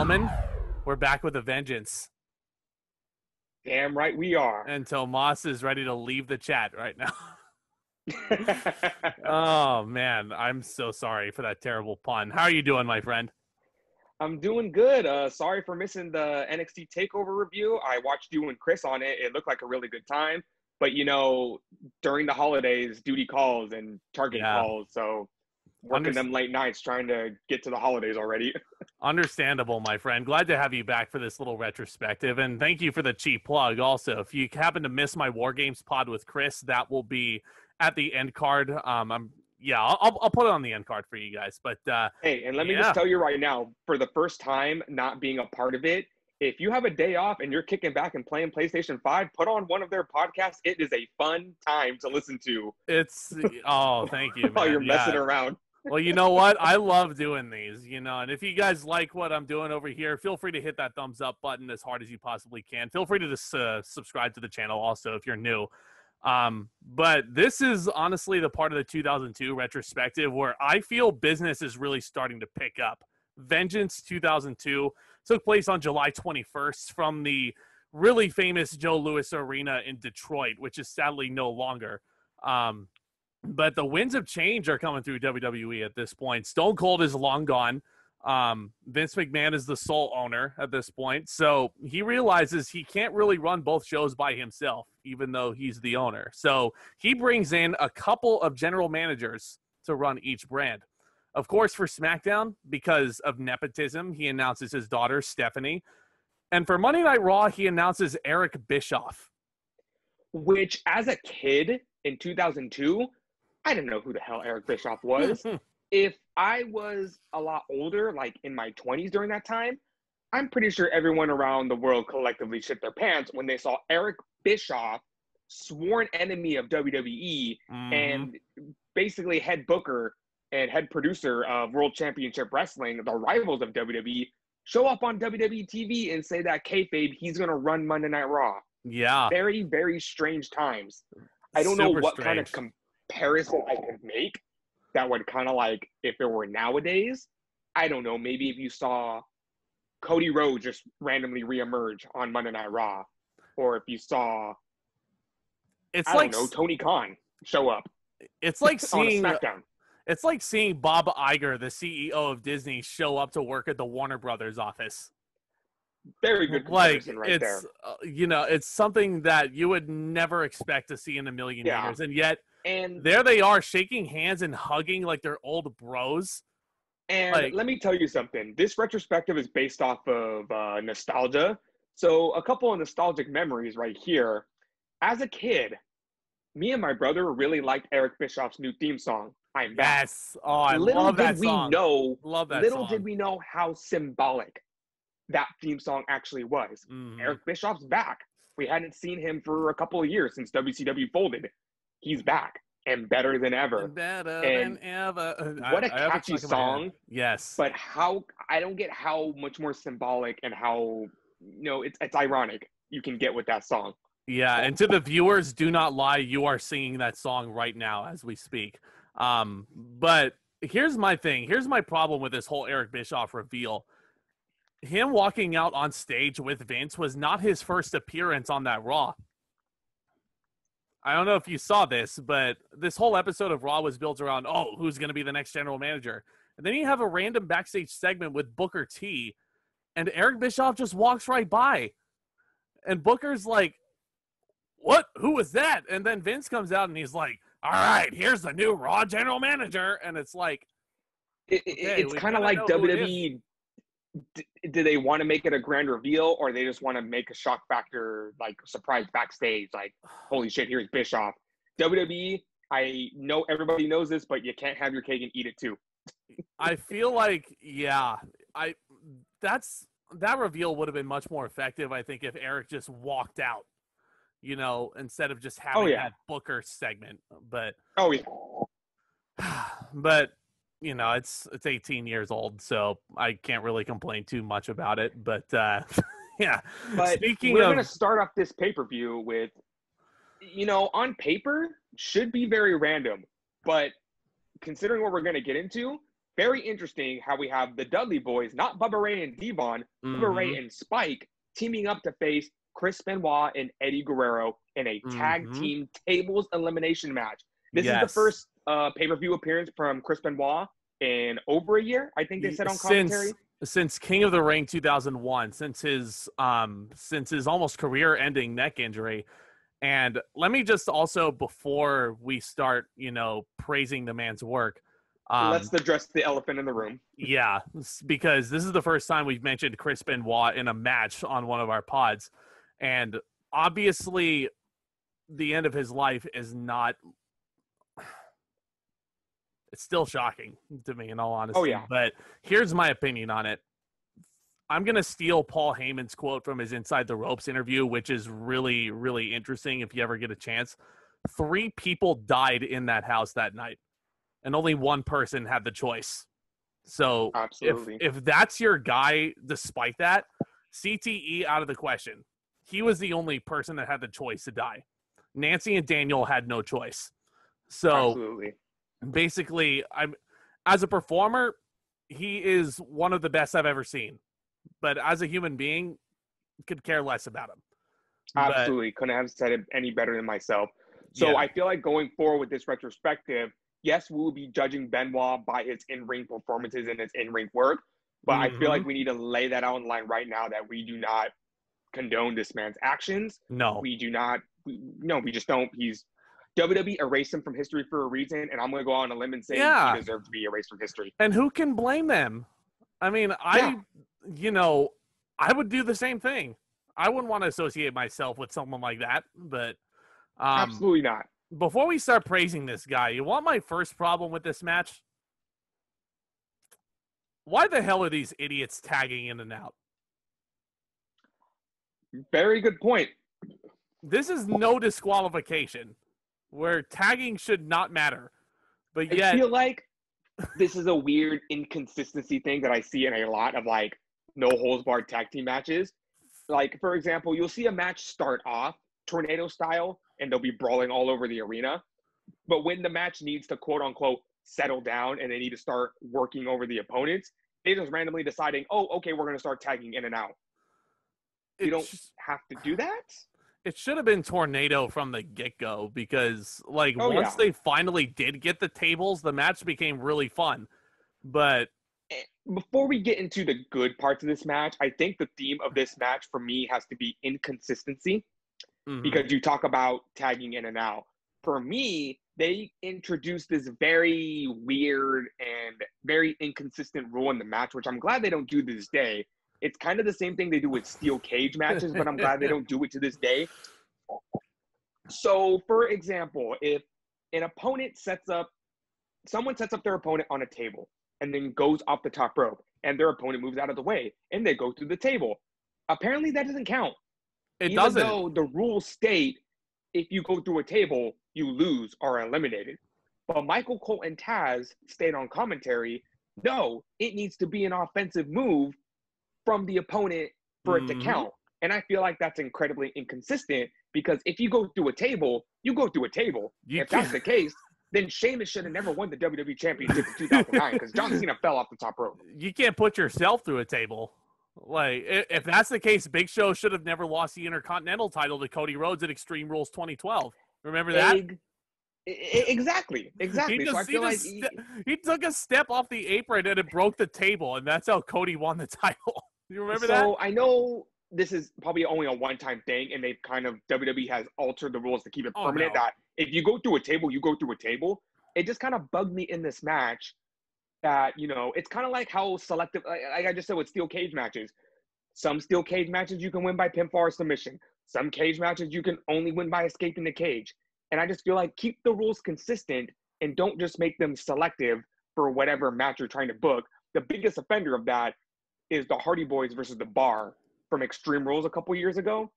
gentlemen, we're back with a vengeance. Damn right we are. And Tomas is ready to leave the chat right now. Oh, man. I'm so sorry for that terrible pun. How are you doing, my friend? I'm doing good. Sorry for missing the NXT TakeOver review. I watched you and Chris on it. It looked like a really good time. But, you know, during the holidays, duty calls and Target calls. So working them late nights trying to get to the holidays already. Understandable, my friend. Glad to have you back for this little retrospective. And thank you for the cheap plug also. If you happen to miss my War Games pod with Chris, that will be at the end card. I'll put it on the end card for you guys. But hey, and let me just tell you right now, for the first time not being a part of it, if you have a day off and you're kicking back and playing PlayStation 5, put on one of their podcasts. It is a fun time to listen to. Thank you, man. While you're messing around. Well, you know what? I love doing these, and if you guys like what I'm doing over here, feel free to hit that thumbs up button as hard as you possibly can. Feel free to just subscribe to the channel also if you're new. But this is honestly the part of the 2002 retrospective where I feel business is really starting to pick up. Vengeance 2002 took place on July 21st from the really famous Joe Louis Arena in Detroit, which is sadly no longer. But the winds of change are coming through WWE at this point. Stone Cold is long gone. Vince McMahon is the sole owner at this point. So he realizes he can't really run both shows by himself, even though he's the owner. So he brings in a couple of general managers to run each brand. Of course, for SmackDown, because of nepotism, he announces his daughter, Stephanie. And for Monday Night Raw, he announces Eric Bischoff. Which, as a kid in 2002, I didn't know who the hell Eric Bischoff was. If I was a lot older, like in my 20s during that time, I'm pretty sure everyone around the world collectively shit their pants when they saw Eric Bischoff, sworn enemy of WWE, and basically head booker and head producer of World Championship Wrestling, the rivals of WWE, show up on WWE TV and say that kayfabe, he's going to run Monday Night Raw. Yeah. Very, very strange times. I don't know what kind of comparison I could make that would kind of like, if it were nowadays, I don't know, maybe if you saw Cody Rhodes just randomly reemerge on Monday Night Raw, or if you saw, Tony Khan show up. It's like seeing SmackDown. It's like seeing Bob Iger, the CEO of Disney, show up to work at the Warner Brothers office. Very good comparison right there. It's something that you would never expect to see in a million years. And yet, there they are shaking hands and hugging like they're old bros. And let me tell you something. This retrospective is based off of nostalgia. So a couple of nostalgic memories right here. As a kid, me and my brother really liked Eric Bischoff's new theme song, I'm Back. Yes. Oh, I love that song. Little did we know how symbolic that theme song actually was. Eric Bischoff's back. We hadn't seen him for a couple of years since WCW folded. He's back and better than ever. Than ever. What a catchy song. Yes. But I don't get how much more symbolic and how, it's ironic you can get with that song. Yeah, and to the viewers, do not lie. You are singing that song right now as we speak. But here's my thing. Here's my problem with this whole Eric Bischoff reveal. Him walking out on stage with Vince was not his first appearance on that Raw. I don't know if you saw this, but this whole episode of Raw was built around, who's going to be the next general manager? And then you have a random backstage segment with Booker T, and Eric Bischoff just walks right by. And Booker's like, what? Who was that? And then Vince comes out and he's like, all right, here's the new Raw general manager. And it's like, it's kind of like WWE. Do they want to make it a grand reveal, or they just want to make a shock factor, like surprise backstage, like, holy shit, here's Bischoff? WWE, I know everybody knows this, but you can't have your cake and eat it too. I feel like, that reveal would have been much more effective, I think, if Eric just walked out, instead of just having that Booker segment. But but it's 18 years old, so I can't really complain too much about it. But yeah. But we're going to start off this pay-per-view with, on paper should be very random, but considering what we're going to get into, very interesting how we have the Dudley boys, not Bubba Ray and Devon, Bubba Ray and Spike teaming up to face Chris Benoit and Eddie Guerrero in a tag team tables elimination match. This is the first pay-per-view appearance from Chris Benoit in over a year, I think they said on commentary. Since King of the Ring 2001, since his almost career-ending neck injury. And let me just also, before we start, praising the man's work, let's address the elephant in the room. Yeah, because this is the first time we've mentioned Chris Benoit in a match on one of our pods. And obviously, the end of his life is not... It's still shocking to me, in all honesty. Oh, yeah. But here's my opinion on it. I'm going to steal Paul Heyman's quote from his Inside the Ropes interview, which is really, really interesting if you ever get a chance. 3 people died in that house that night, and only one person had the choice. So if that's your guy, despite that, CTE out of the question. He was the only person that had the choice to die. Nancy and Daniel had no choice. So basically, as a performer, he is one of the best I've ever seen. But as a human being, could care less about him. Absolutely. Couldn't have said it any better than myself. So I feel like going forward with this retrospective, yes, we will be judging Benoit by his in-ring performances and his in-ring work. But I feel like we need to lay that out on the line right now that we do not condone this man's actions. No. We do not. We just don't. WWE erased him from history for a reason, and I'm going to go out on a limb and say he deserves to be erased from history. And who can blame them? I mean, I would do the same thing. I wouldn't want to associate myself with someone like that, but absolutely not. Before we start praising this guy, you want my first problem with this match? Why the hell are these idiots tagging in and out? Very good point. This is no disqualification, where tagging should not matter. But yet, I feel like this is a weird inconsistency thing that I see in a lot of no holds barred tag team matches. Like, for example, you'll see a match start off tornado style and they'll be brawling all over the arena. But when the match needs to quote unquote settle down and they need to start working over the opponents, they just randomly deciding, oh, okay, we're going to start tagging in and out. You don't have to do that. It should have been tornado from the get-go because, once they finally did get the tables, the match became really fun. But before we get into the good parts of this match, I think the theme of this match for me has to be inconsistency because you talk about tagging in and out. For me, they introduced this very weird and very inconsistent rule in the match, which I'm glad they don't do to this day. It's kind of the same thing they do with steel cage matches, but I'm glad they don't do it to this day. So, for example, if an opponent someone sets up their opponent on a table and then goes off the top rope and their opponent moves out of the way and they go through the table, apparently that doesn't count. It doesn't. Even though the rules state if you go through a table, you lose or are eliminated. But Michael Cole and Taz stayed on commentary, no, it needs to be an offensive move from the opponent for it to count. And I feel like that's incredibly inconsistent because if you go through a table, you go through a table. If that's the case, then Sheamus should have never won the WWE Championship in 2009 because John Cena fell off the top rope. You can't put yourself through a table. If that's the case, Big Show should have never lost the Intercontinental title to Cody Rhodes at Extreme Rules 2012. Remember that? Exactly. He took a step off the apron and it broke the table, and that's how Cody won the title. You remember that? So I know this is probably only a one-time thing, and they've WWE has altered the rules to keep it permanent. That if you go through a table, you go through a table. It just kind of bugged me in this match that, it's kind of like how selective, like I just said with steel cage matches. Some steel cage matches you can win by pinfall or submission. Some cage matches you can only win by escaping the cage. And I just feel like keep the rules consistent and don't just make them selective for whatever match you're trying to book. The biggest offender of that is the Hardy Boys versus the Bar from Extreme Rules a couple years ago.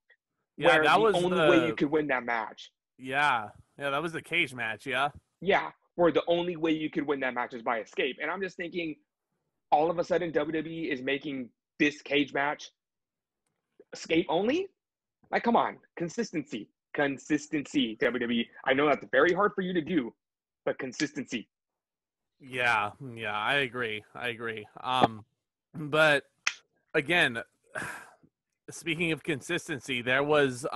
Yeah, that was the only way you could win that match. Yeah, that was the cage match, yeah. Yeah, where the only way you could win that match is by escape. And I'm just thinking, all of a sudden WWE is making this cage match escape only? Like, come on, consistency, WWE. I know that's very hard for you to do, but consistency. Yeah, I agree. But again, speaking of consistency, there was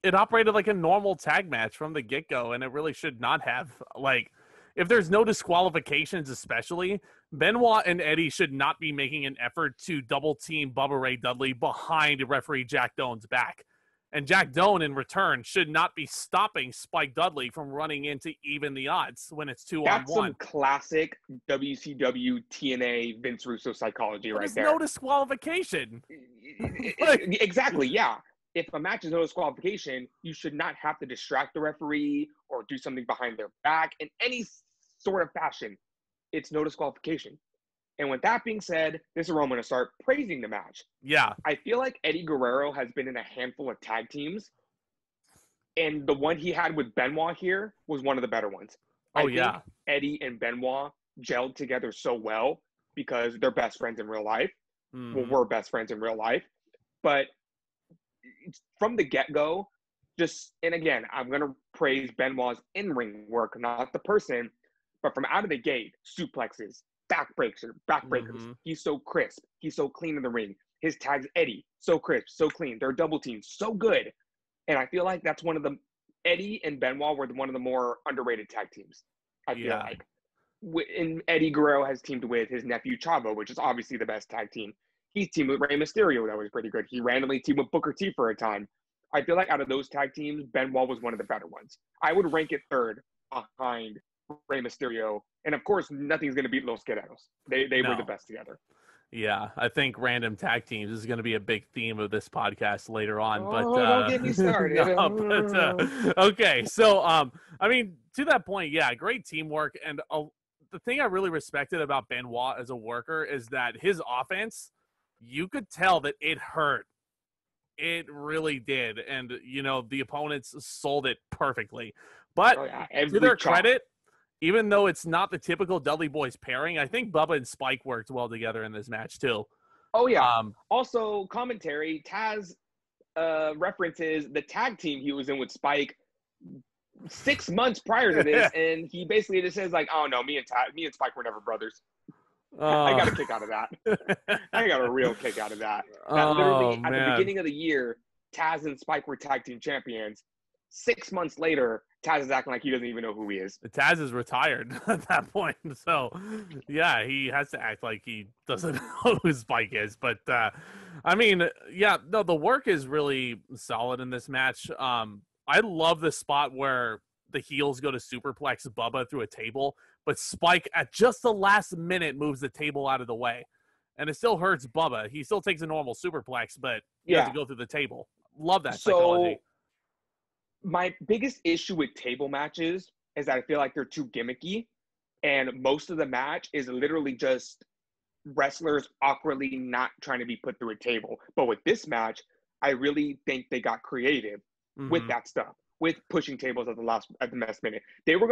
it operated like a normal tag match from the get-go, and it really should not have. Like, if there's no disqualifications, especially, Benoit and Eddie should not be making an effort to double team Bubba Ray Dudley behind referee Jack Doan's back. And Jack Doan, in return, should not be stopping Spike Dudley from running in to even the odds when it's 2-on-1. That's some classic WCW TNA Vince Russo psychology right there. There's no disqualification. Exactly, yeah. If a match is no disqualification, you should not have to distract the referee or do something behind their back in any sort of fashion. It's no disqualification. And with that being said, this is where I'm going to start praising the match. Yeah. I feel like Eddie Guerrero has been in a handful of tag teams, and the one he had with Benoit here was one of the better ones. I think Eddie and Benoit gelled together so well because they're best friends in real life. Mm-hmm. Well, we're best friends in real life. But from the get-go, and again, I'm going to praise Benoit's in-ring work, not the person, but from out of the gate, suplexes, backbreakers. Mm-hmm. He's so crisp. He's so clean in the ring. His tags, Eddie, so crisp, so clean. They're double teams, so good. And I feel like that's Eddie and Benoit were one of the more underrated tag teams. I feel like. And Eddie Guerrero has teamed with his nephew Chavo, which is obviously the best tag team. He's teamed with Rey Mysterio. That was pretty good. He randomly teamed with Booker T for a time. I feel like out of those tag teams, Benoit was one of the better ones. I would rank it third behind Rey Mysterio. And of course, nothing's going to beat Los Guerreros. They were the best together. Yeah, I think random tag teams is going to be a big theme of this podcast later on. Don't get me started. Okay, so I mean, to that point, yeah, great teamwork. And the thing I really respected about Benoit as a worker is that his offense, you could tell that it hurt. It really did, and the opponents sold it perfectly. But to their credit, even though it's not the typical Dudley Boys pairing, I think Bubba and Spike worked well together in this match, too. Oh, yeah. Also, commentary, Taz references the tag team he was in with Spike 6 months prior to this, and he basically just says, like, oh, no, me and Spike were never brothers. I got a kick out of that. I got a real kick out of that. Literally, at the beginning of the year, Taz and Spike were tag team champions. 6 months later, Taz is acting like he doesn't even know who he is. Taz is retired at that point. So, yeah, he has to act like he doesn't know who Spike is. But, I mean, the work is really solid in this match. I love the spot where the heels go to superplex Bubba through a table, but Spike at just the last minute moves the table out of the way. And it still hurts Bubba. He still takes a normal superplex, but he has to go through the table. Love that psychology. My biggest issue with table matches is that I feel like they're too gimmicky, and most of the match is literally just wrestlers awkwardly not trying to be put through a table. But with this match, I really think they got creative with that stuff, with pushing tables at the last minute. They were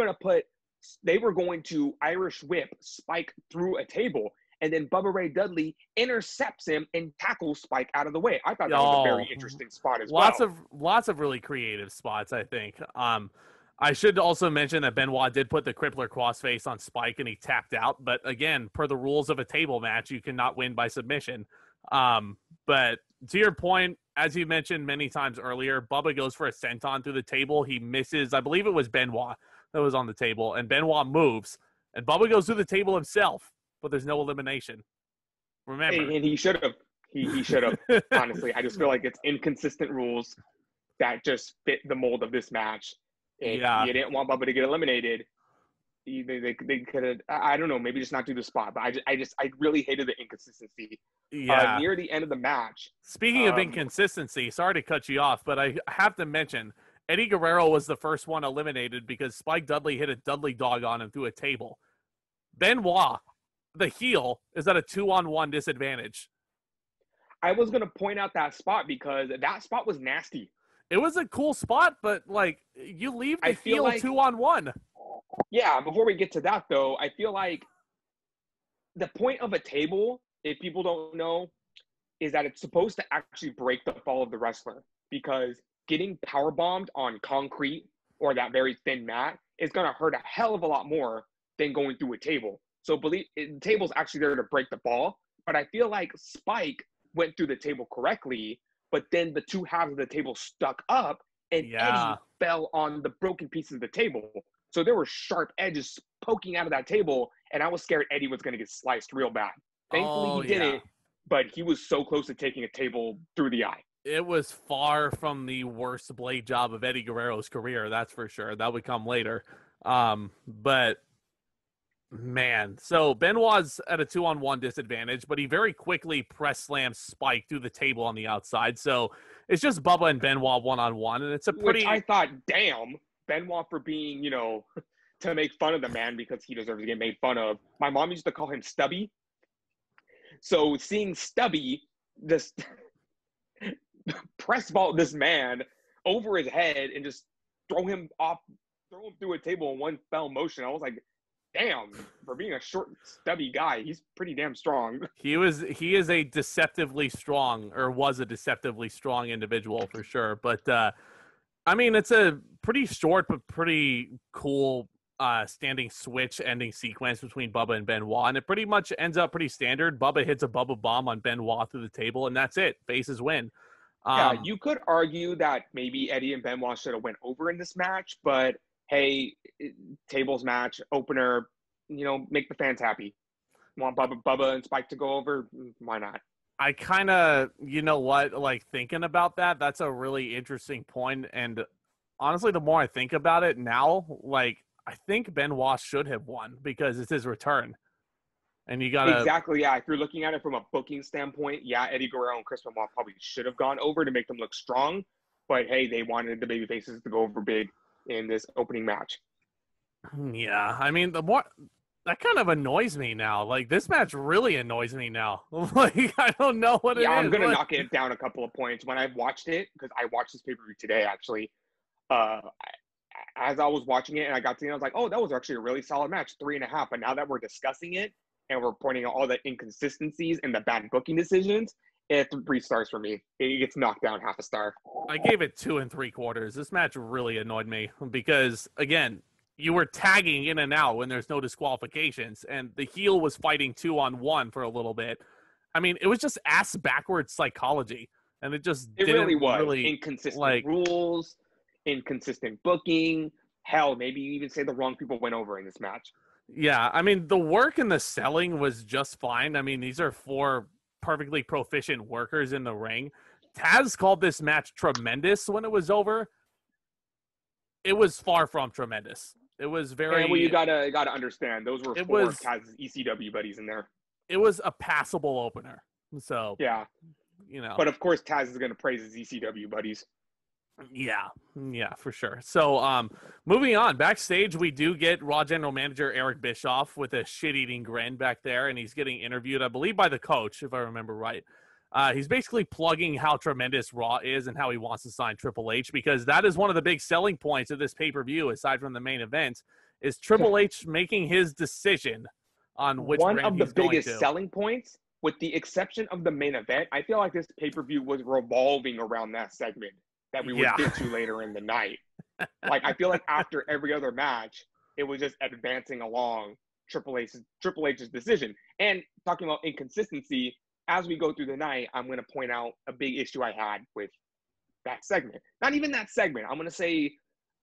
going to Irish whip Spike through a table, and then Bubba Ray Dudley intercepts him and tackles Spike out of the way. I thought that was a very interesting spot as well. Lots of really creative spots, I think. I should also mention that Benoit did put the crippler crossface on Spike and he tapped out. But again, per the rules of a table match, you cannot win by submission. But to your point, as you mentioned many times earlier, Bubba goes for a senton through the table. He misses, I believe it was Benoit that was on the table, and Benoit moves. And Bubba goes through the table himself, but there's no elimination. Remember. And he should have. He should have, honestly. I just feel like it's inconsistent rules that just fit the mold of this match. If you didn't want Bubba to get eliminated, they could have, I don't know, maybe just not do the spot. But I really hated the inconsistency. Near the end of the match. Speaking of inconsistency, sorry to cut you off, but I have to mention, Eddie Guerrero was the first one eliminated because Spike Dudley hit a Dudley dog on him through a table. Benoit, the heel, is at a 2-on-1 disadvantage. I was going to point out that spot because that spot was nasty. It was a cool spot, but, like, you leave the heel like, 2-on-1. Yeah, before we get to that, though, I feel like the point of a table, if people don't know, is that it's supposed to actually break the fall of the wrestler, because getting power bombed on concrete or that very thin mat is going to hurt a hell of a lot more than going through a table. So the table's actually there to break the ball, but I feel like Spike went through the table correctly, but then the two halves of the table stuck up, and Eddie fell on the broken pieces of the table. So there were sharp edges poking out of that table, and I was scared Eddie was going to get sliced real bad. Thankfully, he didn't, but he was so close to taking a table through the eye. It was far from the worst blade job of Eddie Guerrero's career, that's for sure. That would come later. But, man, so Benoit's at a 2-on-1 disadvantage, but he very quickly press slams Spike through the table on the outside. So it's just Bubba and Benoit 1-on-1, and it's a pretty... Which I thought, damn, Benoit for being, you know, to make fun of the man because he deserves to get made fun of. My mom used to call him Stubby. So seeing Stubby just press vault this man over his head and just throw him through a table in one fell motion, I was like, damn, for being a short, stubby guy, he's pretty damn strong. He is a deceptively strong, or was a deceptively strong individual for sure. But I mean, it's a pretty short but pretty cool standing switch ending sequence between Bubba and Benoit, and it pretty much ends up pretty standard. Bubba hits a Bubba bomb on Benoit through the table, and that's it. Faces win. Yeah, you could argue that maybe Eddie and Benoit should have went over in this match, but hey, tables match, opener, you know, make the fans happy. Want Bubba and Spike to go over? Why not? I kind of, you know what, like thinking about that, that's a really interesting point. And honestly, the more I think about it now, like I think Benoit should have won because it's his return. And you got to... Exactly, yeah. If you're looking at it from a booking standpoint, yeah, Eddie Guerrero and Chris Benoit probably should have gone over to make them look strong. But hey, they wanted the babyfaces to go over big in this opening match. Yeah, I mean, the more... That kind of annoys me now. Like, this match really annoys me now. Like, I don't know what it is. Yeah, I'm going to knock it down a couple of points. When I watched it, because I watched this pay-per-view today, actually, as I was watching it and I got to it, I was like, oh, that was actually a really solid match, 3.5. But now that we're discussing it and we're pointing out all the inconsistencies and the bad booking decisions, it's 3 stars for me. It gets knocked down half a star. I gave it 2 3/4. This match really annoyed me because, again, you were tagging in and out when there's no disqualifications, and the heel was fighting 2-on-1 for a little bit. I mean, it was just ass backwards psychology, and it really was inconsistent rules, inconsistent booking. Hell, maybe you even say the wrong people went over in this match. Yeah, I mean, the work and the selling was just fine. I mean, these are 4 perfectly proficient workers in the ring. Taz called this match tremendous when it was over. It was far from tremendous. It was very... And well, you gotta understand, those were 4 of Taz's ECW buddies in there. It was a passable opener. So, yeah. You know. But of course, Taz is going to praise his ECW buddies. Yeah, for sure. So, moving on. Backstage, we do get Raw General Manager Eric Bischoff with a shit-eating grin back there, and he's getting interviewed, I believe, by the coach, if I remember right. He's basically plugging how tremendous Raw is and how he wants to sign Triple H, because that is one of the big selling points of this pay-per-view, aside from the main event, is Triple H making his decision on which one brand of the he's going biggest to. Selling points, with the exception of the main event. I feel like this pay-per-view was revolving around that segment that we would get to later in the night. Like, I feel like after every other match, it was just advancing along Triple H's decision. And talking about inconsistency, as we go through the night, I'm going to point out a big issue I had with that segment. Not even that segment. I'm going to say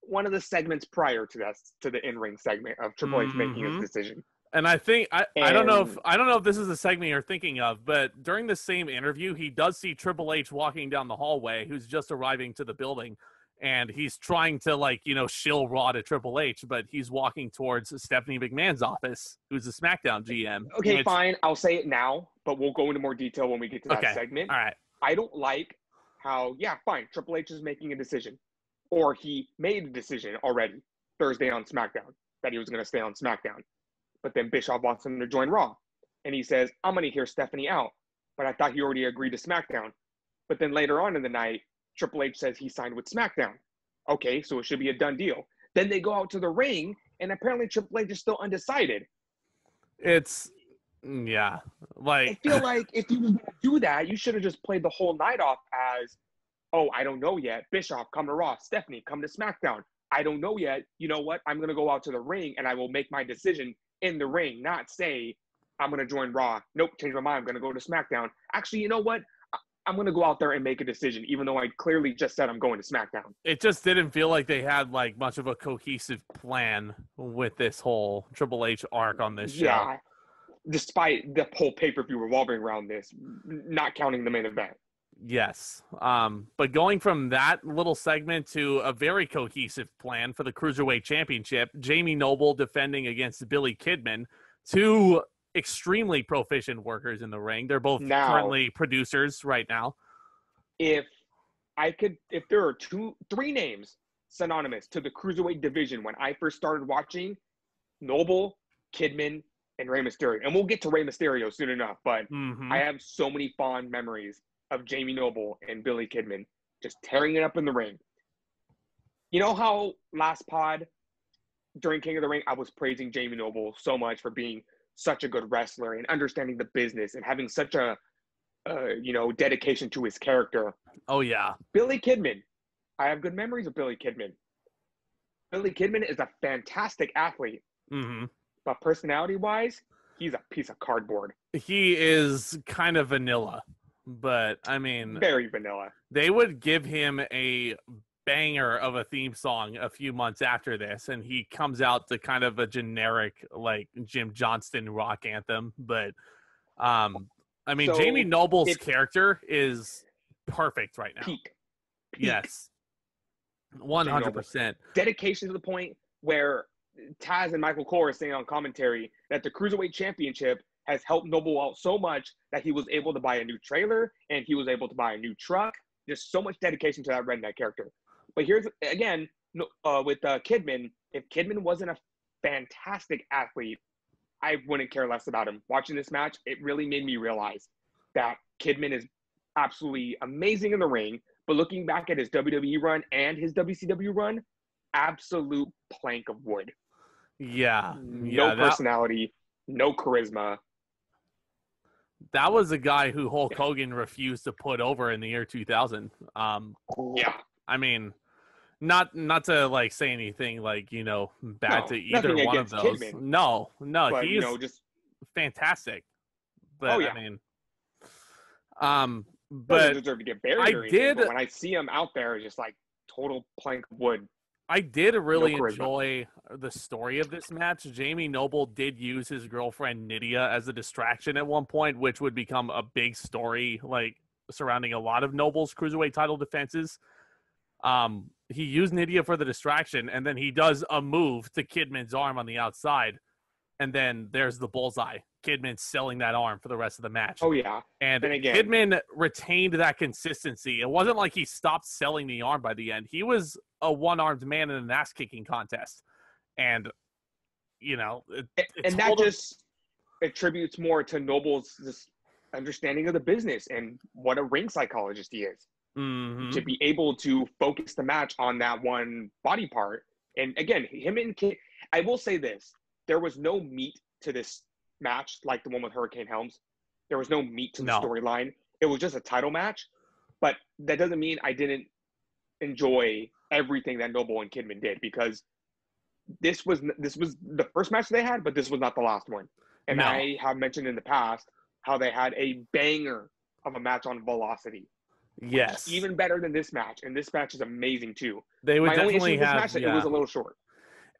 one of the segments prior to that, to the in-ring segment of Triple H making his decision. And I think I don't know if this is the segment you're thinking of, but during the same interview, he does see Triple H walking down the hallway, who's just arriving to the building, and he's trying to, like, you know, shill Raw to Triple H, but he's walking towards Stephanie McMahon's office, who's the SmackDown GM. Okay, fine. I'll say it now, but we'll go into more detail when we get to that segment. All right. I don't like how, yeah, fine, Triple H is making a decision, or he made a decision already Thursday on SmackDown that he was going to stay on SmackDown. But then Bischoff wants him to join Raw. And he says, I'm going to hear Stephanie out. But I thought he already agreed to SmackDown. But then later on in the night, Triple H says he signed with SmackDown. Okay, so it should be a done deal. Then they go out to the ring, and apparently Triple H is still undecided. Yeah. Like, I feel like if you were going to do that, you should have just played the whole night off as, oh, I don't know yet. Bischoff, come to Raw. Stephanie, come to SmackDown. I don't know yet. You know what? I'm going to go out to the ring and I will make my decision in the ring, not say I'm going to join Raw. Nope, change my mind. I'm going to go to SmackDown. Actually, you know what? I'm going to go out there and make a decision, even though I clearly just said I'm going to SmackDown. It just didn't feel like they had like much of a cohesive plan with this whole Triple H arc on this show. Yeah, despite the whole pay-per-view revolving around this, not counting the main event. Yes. But going from that little segment to a very cohesive plan for the Cruiserweight Championship, Jamie Noble defending against Billy Kidman, two extremely proficient workers in the ring. They're both currently producers right now. If there are three names synonymous to the Cruiserweight division when I first started watching, Noble, Kidman, and Rey Mysterio. And we'll get to Rey Mysterio soon enough, but I have so many fond memories of Jamie Noble and Billy Kidman just tearing it up in the ring. You know how last pod during King of the Ring, I was praising Jamie Noble so much for being such a good wrestler and understanding the business and having such a dedication to his character. Oh yeah. Billy Kidman. I have good memories of Billy Kidman. Billy Kidman is a fantastic athlete. But personality-wise, he's a piece of cardboard. He is kind of vanilla, but I mean, very vanilla. They would give him a banger of a theme song a few months after this, and he comes out to kind of a generic like Jim Johnston rock anthem. But I mean, so Jamie Noble's character is perfect right now. Peak. Yes, 100%. Dedication to the point where Taz and Michael Cole are saying on commentary that the Cruiserweight Championship has helped Noble out so much that he was able to buy a new trailer and he was able to buy a new truck. Just so much dedication to that redneck character. But here's, again, with Kidman, if Kidman wasn't a fantastic athlete, I wouldn't care less about him. Watching this match, it really made me realize that Kidman is absolutely amazing in the ring, but looking back at his WWE run and his WCW run, absolute plank of wood. Yeah. No personality, no charisma. That was a guy who Hulk Hogan refused to put over in the year 2000. I mean, not to like say anything like, bad to either one of those. Kidman. No, but, he's just fantastic. But I mean, but doesn't deserve to get buried or anything, but when I see him out there, it's just like total plank of wood. I did really enjoy the story of this match. Jamie Noble did use his girlfriend Nydia as a distraction at one point, which would become a big story, like surrounding a lot of Noble's Cruiserweight title defenses. He used Nydia for the distraction, and then he does a move to Kidman's arm on the outside, and then there's the bullseye. Kidman selling that arm for the rest of the match. Oh, yeah. And again, Kidman retained that consistency. It wasn't like he stopped selling the arm by the end. He was a one-armed man in an ass-kicking contest. And, and that just attributes more to Noble's just understanding of the business and what a ring psychologist he is. To be able to focus the match on that one body part. And again, him and Kid, I will say this. There was no meat to this match like the one with Hurricane Helms. There was no meat to the storyline. It was just a title match. But that doesn't mean I didn't enjoy everything that Noble and Kidman did, because this was the first match they had, but this was not the last one. And I have mentioned in the past how they had a banger of a match on Velocity. Yes. Even better than this match. And this match is amazing too. They would definitely have match, it was a little short.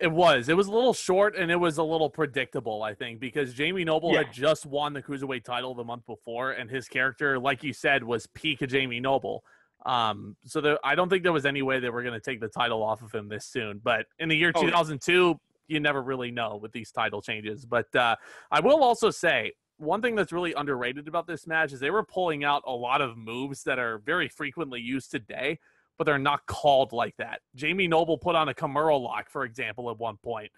It was a little short, and it was a little predictable, I think, because Jamie Noble had just won the Cruiserweight title the month before, and his character, like you said, was peak of Jamie Noble. So I don't think there was any way they were going to take the title off of him this soon. But in the year 2002, you never really know with these title changes. But I will also say, one thing that's really underrated about this match is they were pulling out a lot of moves that are very frequently used today, but they're not called like that. Jamie Noble put on a Kimura lock, for example, at one point.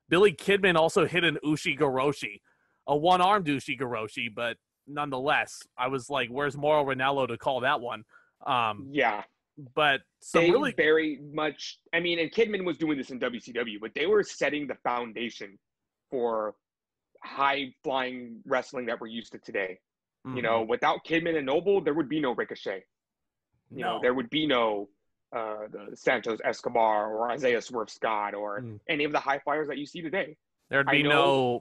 Billy Kidman also hit an Ushi-Goroshi, a one-armed Ushi-Goroshi, but nonetheless, I was like, where's Mauro Ranallo to call that one? But they really very much, I mean, and Kidman was doing this in WCW, but they were setting the foundation for high-flying wrestling that we're used to today. Without Kidman and Noble, there would be no Ricochet. There would be no the Santos Escobar or Isaiah Swerve Scott or any of the high flyers that you see today. There'd be no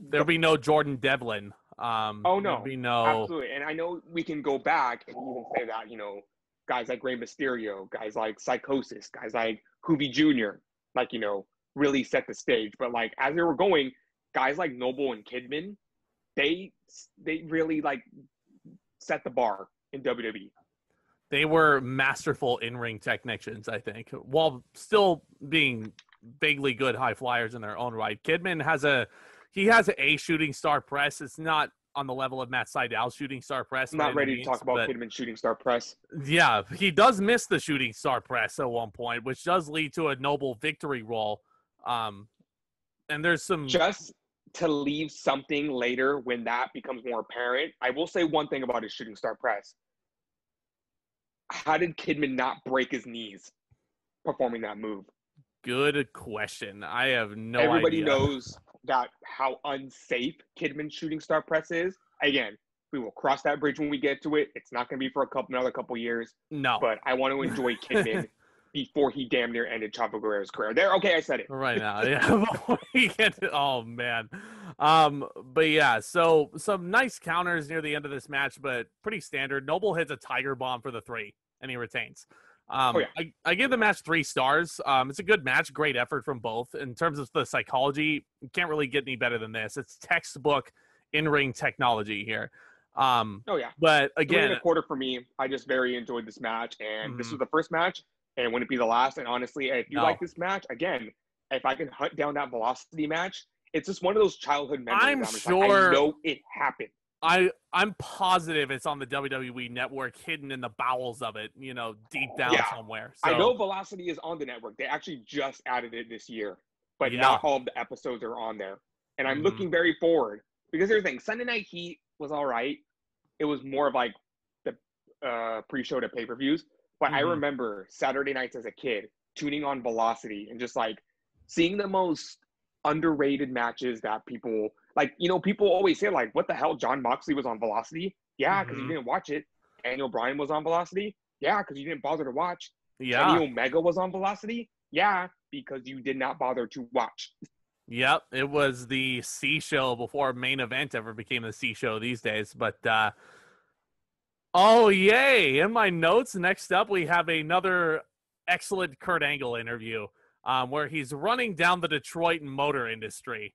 Jordan Devlin. Oh no, there'd be no absolutely. And I know we can go back and even say that, you know, guys like Rey Mysterio, guys like Psychosis, guys like Hoovy Jr., like, you know, really set the stage. But like as they were going, guys like Noble and Kidman, they really like set the bar in WWE. They were masterful in-ring technicians, I think, while still being vaguely good high flyers in their own right. Kidman has a shooting star press. It's not on the level of Matt Sydal's shooting star press. I'm not ready to talk about Kidman's shooting star press. Yeah, he does miss the shooting star press at one point, which does lead to a Noble victory roll. And there's some... Just to leave something later when that becomes more apparent, I will say one thing about his shooting star press. How did Kidman not break his knees performing that move? Good question. I have no idea. Everybody knows that how unsafe Kidman's shooting star press is. Again, we will cross that bridge when we get to it. It's not going to be for another couple years. No. But I want to enjoy Kidman before he damn near ended Chavo Guerrero's career. There, okay, I said it. Right now, yeah. Oh, man. But yeah, so some nice counters near the end of this match, but pretty standard. Noble hits a Tiger Bomb for the 3, and he retains. I give the match 3 stars. It's a good match, great effort from both. In terms of the psychology, you can't really get any better than this. It's textbook in-ring technology here. But again, 3.25 for me. I just very enjoyed this match, and this was the first match, and wouldn't be the last. And honestly, if you like this match, again, if I can hunt down that Velocity match, it's just one of those childhood memories. I'm sure I know it happened. I'm positive it's on the WWE network, hidden in the bowels of it, you know, deep down somewhere. So, I know Velocity is on the network. They actually just added it this year, but not all of the episodes are on there. And I'm looking very forward because here's the thing: Sunday Night Heat was all right. It was more of like the pre-show to pay-per-views. But I remember Saturday nights as a kid tuning on Velocity and just like seeing the most underrated matches that people like, you know, people always say like, what the hell, John Moxley was on Velocity? Yeah, because you didn't watch it. Daniel Bryan was on Velocity? Yeah, because you didn't bother to watch. Yeah. Kenny Omega was on Velocity? Yeah, because you did not bother to watch. Yep, it was the C show before Main Event ever became the C show these days. But oh yay! In my notes, next up we have another excellent Kurt Angle interview where he's running down the Detroit motor industry.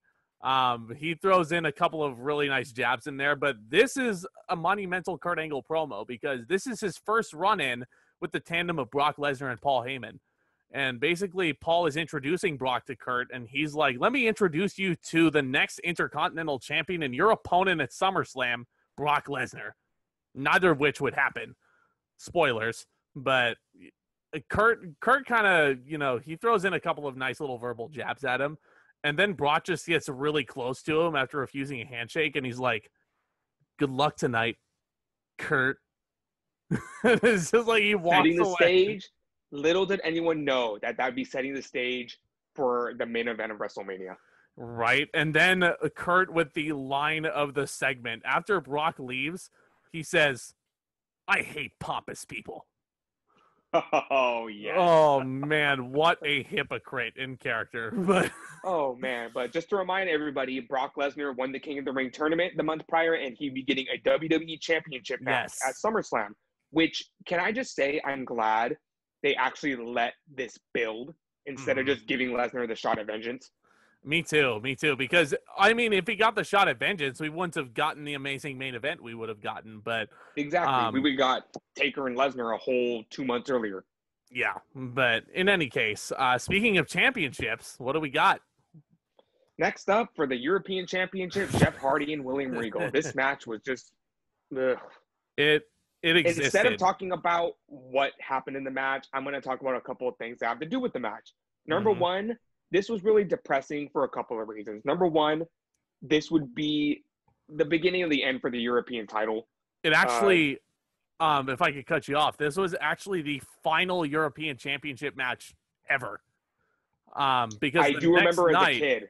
He throws in a couple of really nice jabs in there, but this is a monumental Kurt Angle promo because this is his first run-in with the tandem of Brock Lesnar and Paul Heyman. And basically, Paul is introducing Brock to Kurt, and he's like, let me introduce you to the next Intercontinental Champion and your opponent at SummerSlam, Brock Lesnar. Neither of which would happen. Spoilers. But Kurt kind of, you know, he throws in a couple of nice little verbal jabs at him, and then Brock just gets really close to him after refusing a handshake, and he's like, good luck tonight, Kurt. It's just like he walks setting the away. Stage. Little did anyone know that would be setting the stage for the main event of WrestleMania. Right. And then Kurt with the line of the segment. After Brock leaves, he says, I hate pompous people. Oh, yeah. Oh, man. What a hypocrite in character. But oh, man. But just to remind everybody, Brock Lesnar won the King of the Ring tournament the month prior, and he'd be getting a WWE championship match at SummerSlam. Which, can I just say, I'm glad they actually let this build instead of just giving Lesnar the shot at vengeance. Me too. Because, I mean, if he got the shot at vengeance, we wouldn't have gotten the amazing main event we would have gotten. But exactly. We would have got Taker and Lesnar a whole 2 months earlier. Yeah. But in any case, speaking of championships, what do we got? Next up for the European Championship, Jeff Hardy and William Regal. This match was just... Ugh. It existed. Instead of talking about what happened in the match, I'm going to talk about a couple of things that have to do with the match. Number one, this was really depressing for a couple of reasons. Number one, this would be the beginning of the end for the European title. It actually, if I could cut you off, this was actually the final European Championship match ever. Because I do remember as a kid,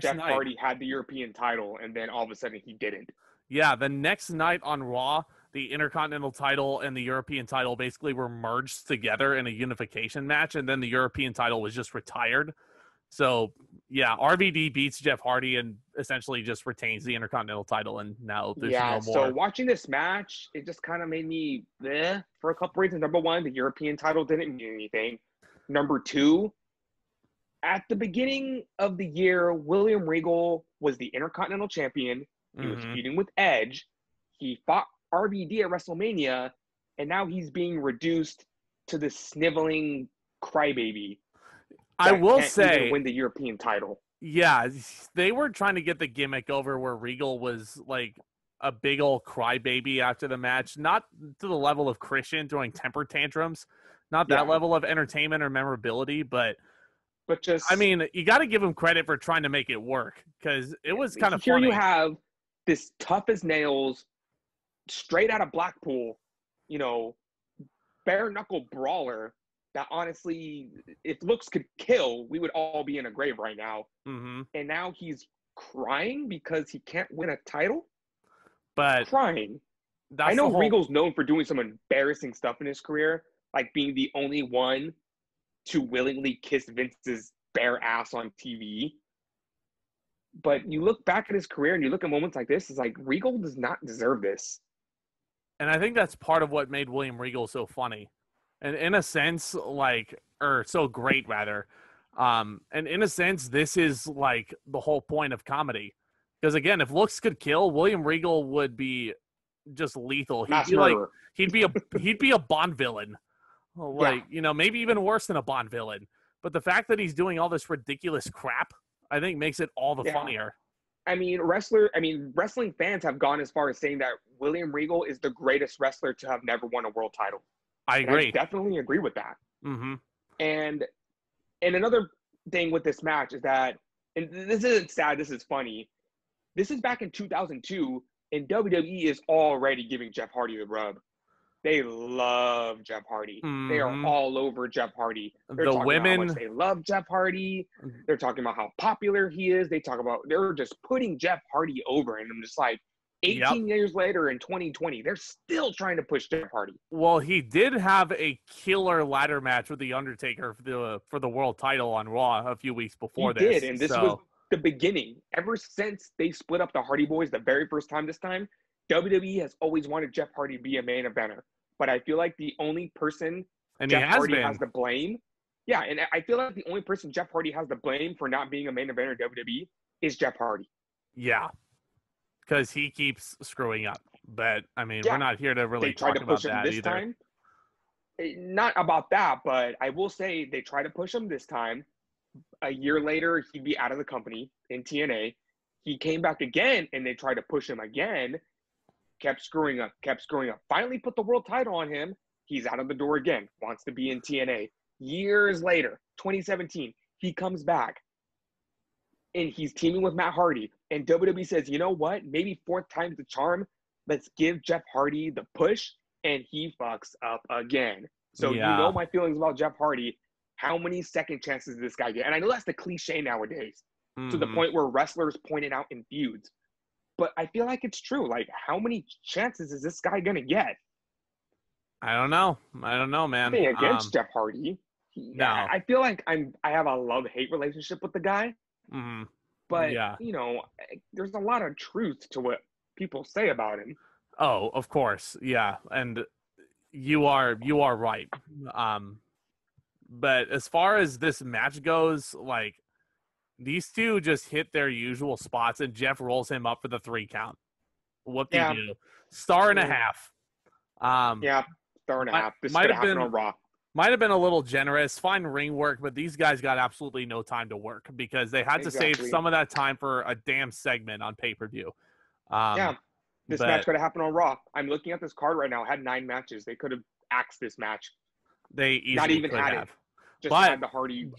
Jeff Hardy had the European title, and then all of a sudden he didn't. Yeah, the next night on Raw, the Intercontinental title and the European title basically were merged together in a unification match, and then the European title was just retired. So, yeah, RVD beats Jeff Hardy and essentially just retains the Intercontinental title, and now there's no more. So watching this match, it just kind of made me for a couple reasons. Number one, the European title didn't mean anything. Number two, at the beginning of the year, William Regal was the Intercontinental Champion. He was feuding with Edge. He fought RVD at WrestleMania, and now he's being reduced to the sniveling crybaby. I will say, win the European title. Yeah, they were trying to get the gimmick over where Regal was like a big old crybaby after the match, not to the level of Christian throwing temper tantrums, not that level of entertainment or memorability, but just, I mean, you got to give him credit for trying to make it work, because it was kind of funny. Here you have this tough as nails, straight out of Blackpool, you know, bare knuckle brawler that honestly, if looks could kill, we would all be in a grave right now. And now he's crying because he can't win a title? But crying. I know Regal's known for doing some embarrassing stuff in his career, like being the only one to willingly kiss Vince's bare ass on TV. But you look back at his career and you look at moments like this, it's like Regal does not deserve this. And I think that's part of what made William Regal so funny. And in a sense, or so great rather. And in a sense, this is like the whole point of comedy. Because again, if looks could kill, William Regal would be just lethal. He'd be a Bond villain. Maybe even worse than a Bond villain. But the fact that he's doing all this ridiculous crap, I think makes it all the funnier. I mean, wrestling fans have gone as far as saying that William Regal is the greatest wrestler to have never won a world title. I agree. I definitely agree with that. And another thing with this match is that, and this isn't sad, this is funny. This is back in 2002, and WWE is already giving Jeff Hardy the rub. They love Jeff Hardy. They are all over Jeff Hardy. They're talking about how much they love Jeff Hardy. They're talking about how popular he is. They're just putting Jeff Hardy over, and I'm just like, 18 years later in 2020, they're still trying to push Jeff Hardy. Well, he did have a killer ladder match with The Undertaker for the world title on Raw a few weeks before this. He did, and this was the beginning. Ever since they split up the Hardy Boys the very first time this time, WWE has always wanted Jeff Hardy to be a main eventer. But I feel like the only person Jeff Hardy has the blame. Yeah, and I feel like the only person Jeff Hardy has the blame for not being a main eventer in WWE is Jeff Hardy. Yeah. Because he keeps screwing up. But, I mean, we're not here to really talk about that either. Time. Not about that, but I will say they tried to push him this time. A year later, he'd be out of the company in TNA. He came back again, and they tried to push him again. Kept screwing up. Finally put the world title on him. He's out of the door again. Wants to be in TNA. Years later, 2017, he comes back. And he's teaming with Matt Hardy. And WWE says, you know what? Maybe fourth time's the charm. Let's give Jeff Hardy the push. And he fucks up again. So you know my feelings about Jeff Hardy. How many second chances does this guy get? And I know that's the cliche nowadays. To the point where wrestlers point it out in feuds. But I feel like it's true. Like, how many chances is this guy going to get? I don't know, man. Nothing against Jeff Hardy. No. I feel like I have a love-hate relationship with the guy. But, you know, there's a lot of truth to what people say about him. Oh, of course. Yeah. And you are right. But as far as this match goes, like, these two just hit their usual spots, and Jeff rolls him up for the 3 count. Whoop-de-doo. Star and a half. Star and a half. This might have been on Raw. Might have been a little generous. Fine ring work, but these guys got absolutely no time to work because they had to save some of that time for a damn segment on pay-per-view. This match could have happened on Raw. I'm looking at this card right now. It had 9 matches. They could have axed this match. They easily not even could had have. it. Just but had the Hardy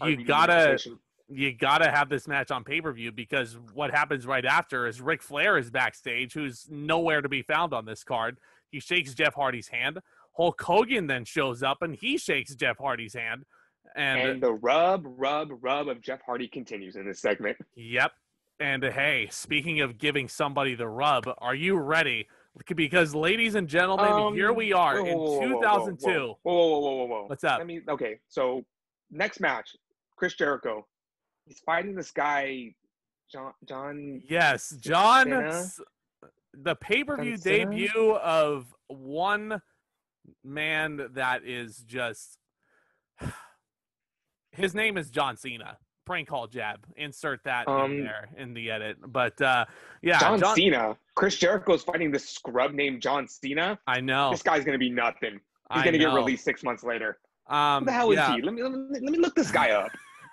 you gotta have this match on pay-per-view because what happens right after is Ric Flair is backstage, who's nowhere to be found on this card. He shakes Jeff Hardy's hand. Hulk Hogan then shows up and he shakes Jeff Hardy's hand. And the rub of Jeff Hardy continues in this segment. Yep. And hey, speaking of giving somebody the rub, are you ready Because, ladies and gentlemen, here we are in 2002. Whoa. What's up? Okay, so next match, Chris Jericho. He's fighting this guy, John. Yes, John. Cena? The pay-per-view John Cena? debut of one man that is just. His name is John Cena. Prank call jab. Insert that in there in the edit. But yeah, John Cena. Chris Jericho's fighting this scrub named John Cena. I know. This guy's gonna be nothing. He's gonna get released 6 months later. Who the hell is he? Let me look this guy up.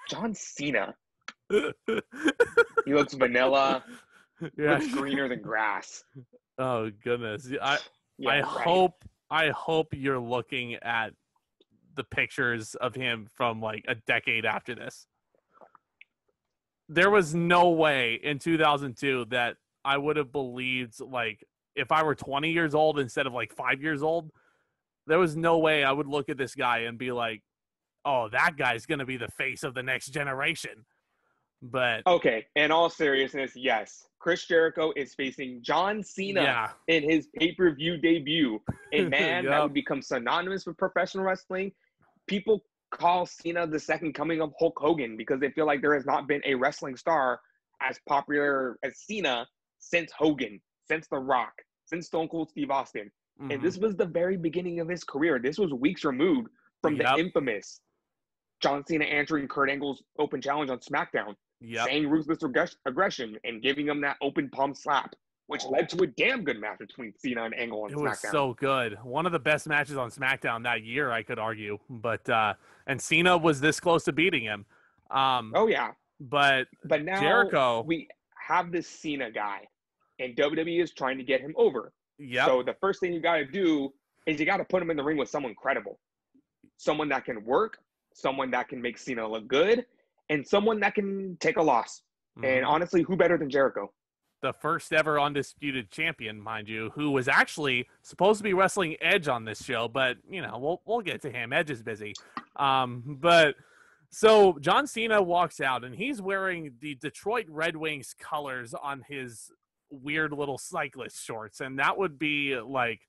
John Cena. He looks vanilla. Yeah. Looks greener than grass. Oh goodness. I hope you're looking at the pictures of him from like a decade after this. There was no way in 2002 that I would have believed, like, if I were 20 years old instead of like 5 years old, there was no way I would look at this guy and be like, oh, that guy's going to be the face of the next generation. But okay, in all seriousness, yes, Chris Jericho is facing John Cena in his pay-per-view debut. A man that would become synonymous with professional wrestling. People call Cena the second coming of Hulk Hogan because they feel like there has not been a wrestling star as popular as Cena since Hogan, since The Rock, since Stone Cold Steve Austin. Mm-hmm. And this was the very beginning of his career. This was weeks removed from the infamous John Cena answering Kurt Angle's open challenge on SmackDown, saying ruthless aggression and giving him that open palm slap, which led to a damn good match between Cena and Angle on SmackDown. It was so good. One of the best matches on SmackDown that year, I could argue. But and Cena was this close to beating him. But now Jericho, we have this Cena guy, and WWE is trying to get him over. Yep. So the first thing you got to do is you got to put him in the ring with someone credible, someone that can work, someone that can make Cena look good, and someone that can take a loss. Mm-hmm. And honestly, who better than Jericho? The first ever undisputed champion, mind you, who was actually supposed to be wrestling Edge on this show, but you know, we'll get to him. Edge is busy. But so John Cena walks out and he's wearing the Detroit Red Wings colors on his weird little cyclist shorts, and that would be like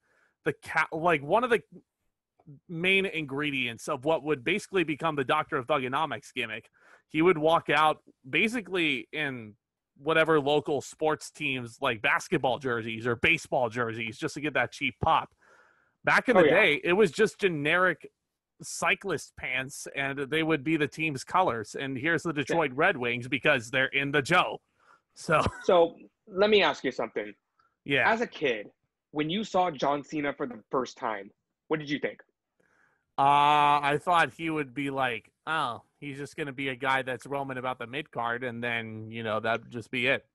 one of the main ingredients of what would basically become the Doctor of Thugonomics gimmick. He would walk out basically in whatever local sports teams like basketball jerseys or baseball jerseys just to get that cheap pop. Back in the day, it was just generic cyclist pants and they would be the team's colors. And here's the Detroit Red Wings because they're in the Joe. So let me ask you something. Yeah. As a kid, when you saw John Cena for the first time, what did you think? I thought he would be like, oh, he's just going to be a guy that's roaming about the mid-card, and then, you know, that'd just be it.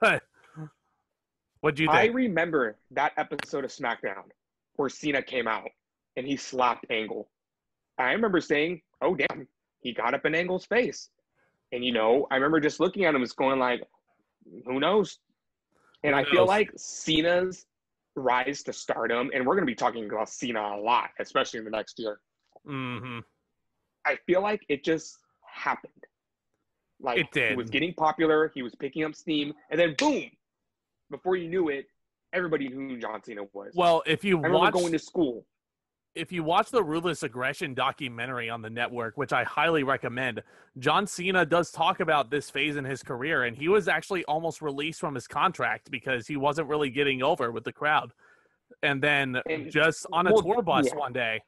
But what'd you think? I remember that episode of SmackDown where Cena came out and he slapped Angle. I remember saying, oh, damn, he got up in Angle's face. And, you know, I remember just looking at him and going like, who knows? And I feel like Cena's rise to stardom, and we're going to be talking about Cena a lot, especially in the next year. Mm-hmm. I feel like it just happened. Like, it did. He was getting popular, he was picking up steam, and then boom! Before you knew it, everybody knew who John Cena was. Well, I remember going to school. If you watch the Ruthless Aggression documentary on the network, which I highly recommend, John Cena does talk about this phase in his career, and he was actually almost released from his contract because he wasn't really getting over with the crowd. And then just on a tour bus one day,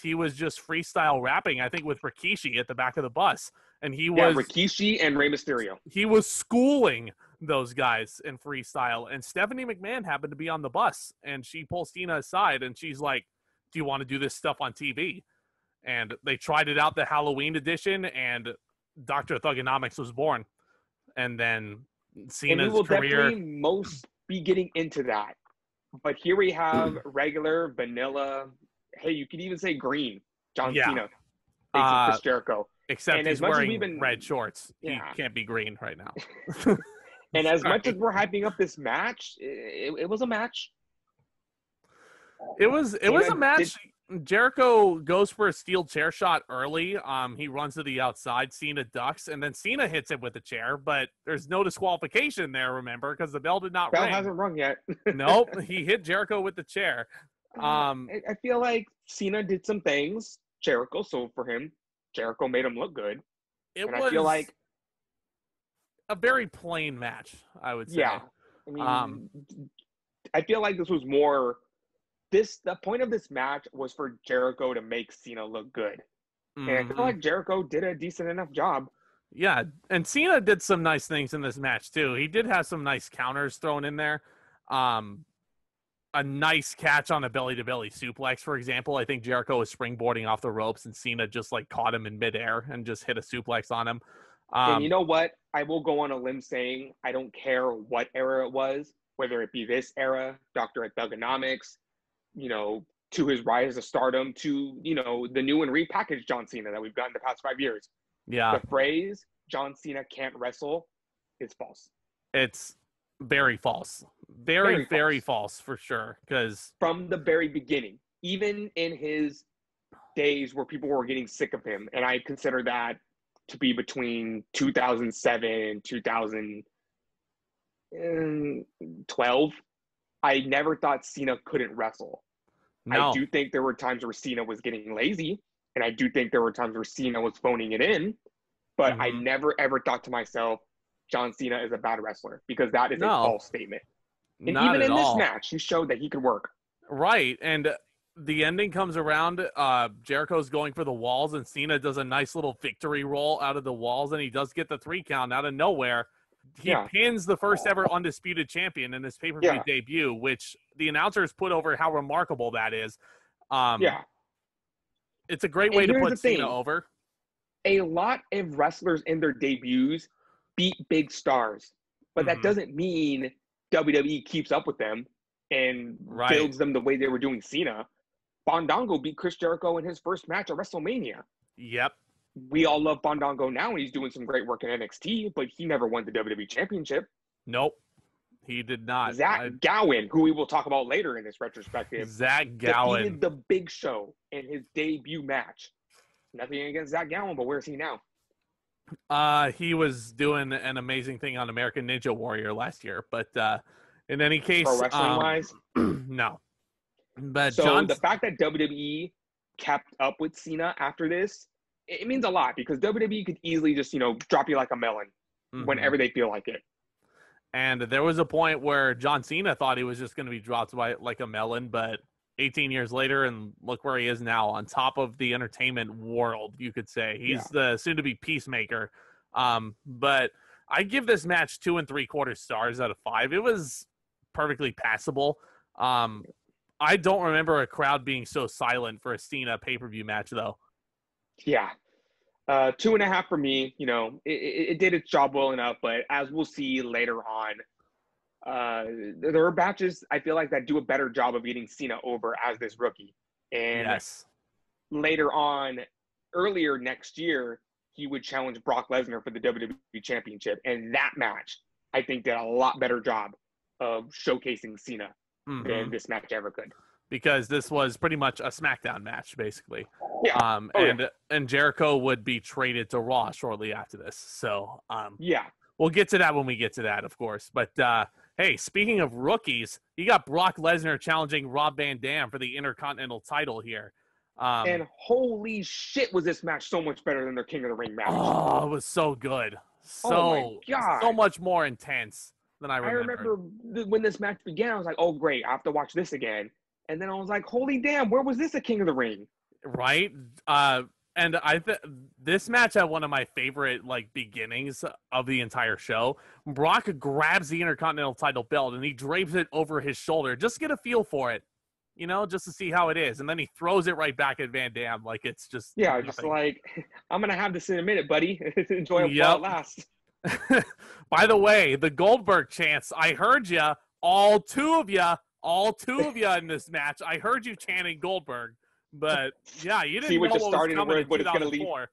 he was just freestyle rapping, I think with Rikishi at the back of the bus. And he was Rikishi and Rey Mysterio. He was schooling those guys in freestyle. And Stephanie McMahon happened to be on the bus, and she pulls Cena aside, and she's like, do you want to do this stuff on TV? And they tried it out the Halloween edition, and Dr. Thugonomics was born. And then Cena's career. Definitely most be getting into that. But here we have regular, vanilla, hey, you could even say green, John Cena facing Chris Jericho. Except he's wearing red shorts. Yeah. He can't be green right now. And as much as we're hyping up this match, it was a match. It was a match. Jericho goes for a steel chair shot early. He runs to the outside. Cena ducks, and then Cena hits him with the chair, but there's no disqualification there, remember, because the bell did not Bell ring. hasn't rung yet. Nope, he hit Jericho with the chair. I feel like Cena did some things. Jericho sold for him. Jericho made him look good. I feel like a very plain match, I would say. Yeah. I mean, I feel like this was more... The point of this match was for Jericho to make Cena look good. And I feel like Jericho did a decent enough job. Yeah, and Cena did some nice things in this match, too. He did have some nice counters thrown in there. A nice catch on a belly-to-belly suplex, for example. I think Jericho was springboarding off the ropes, and Cena just, like, caught him in midair and just hit a suplex on him. And you know what? I will go on a limb saying I don't care what era it was, whether it be this era, Dr. Thugonomics, to his rise to stardom, to, the new and repackaged John Cena that we've gotten the past 5 years. Yeah. The phrase, John Cena can't wrestle, is false. It's very false. Very false, for sure. Because from the very beginning, even in his days where people were getting sick of him, and I consider that to be between 2007 and 2012, I never thought Cena couldn't wrestle. No. I do think there were times where Cena was getting lazy, and I do think there were times where Cena was phoning it in, but I never ever thought to myself, John Cena is a bad wrestler, because that is a false statement. And even in this match, he showed that he could work. Right, and the ending comes around, Jericho's going for the walls, and Cena does a nice little victory roll out of the walls, and he does get the 3 count out of nowhere. He pins the first ever Undisputed champion in his pay-per-view debut, which the announcers put over how remarkable that is. It's a great way to put Cena over. A lot of wrestlers in their debuts beat big stars, but that doesn't mean WWE keeps up with them and builds them the way they were doing Cena. Fandango beat Chris Jericho in his first match at WrestleMania. Yep. We all love Fandango now, and he's doing some great work in NXT, but he never won the WWE Championship. Nope. He did not. Zach Gowen, who we will talk about later in this retrospective, Zach Gowen defeated the Big Show in his debut match. Nothing against Zach Gowen, but where's he now? He was doing an amazing thing on American Ninja Warrior last year, but in any case, pro wrestling wise, no. But so the fact that WWE kept up with Cena after this, it means a lot, because WWE could easily just drop you like a melon whenever they feel like it. And there was a point where John Cena thought he was just going to be dropped by like a melon, but 18 years later, and look where he is now, on top of the entertainment world, you could say. He's the soon-to-be Peacemaker. But I give this match 2 3/4 stars out of 5. It was perfectly passable. I don't remember a crowd being so silent for a Cena pay-per-view match, though. Yeah. 2.5 for me. It did its job well enough, but as we'll see later on, there are matches I feel like that do a better job of getting Cena over as this rookie. And later on, earlier next year, he would challenge Brock Lesnar for the WWE Championship. And that match, I think, did a lot better job of showcasing Cena than this match ever could. Because this was pretty much a SmackDown match, basically. Yeah. And Jericho would be traded to Raw shortly after this. So, yeah. We'll get to that when we get to that, of course. But, hey, speaking of rookies, you got Brock Lesnar challenging Rob Van Dam for the Intercontinental title here. And holy shit, was this match so much better than their King of the Ring match. Oh, it was so good. Oh my God. So much more intense than I remember. I remember when this match began, I was like, oh, great, I have to watch this again. And then I was like, holy damn, where was this a King of the Ring? Right? And this match had one of my favorite beginnings of the entire show. Brock grabs the Intercontinental title belt and he drapes it over his shoulder. Just get a feel for it, just to see how it is. And then he throws it right back at Van Dam like it's just nothing. Just like, I'm going to have this in a minute, buddy. Enjoy it while it lasts. By the way, the Goldberg chants, I heard ya, all two of ya in this match. I heard you chanting Goldberg. But yeah, you didn't know what was coming in 2004.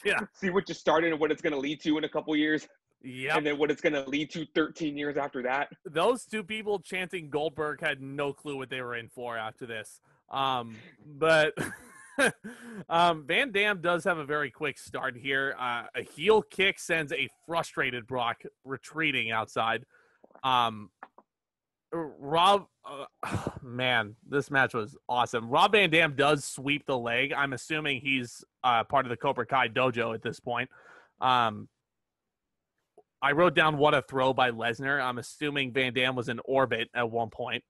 Yeah. See what you started and what it's going to lead to in a couple years. Yeah. And then what it's going to lead to 13 years after that. Those two people chanting Goldberg had no clue what they were in for after this. But Van Dam does have a very quick start here. A heel kick sends a frustrated Brock retreating outside. Rob, man, this match was awesome. Rob Van Dam does sweep the leg. I'm assuming he's part of the Cobra Kai dojo at this point. I wrote down what a throw by Lesnar. I'm assuming Van Dam was in orbit at one point.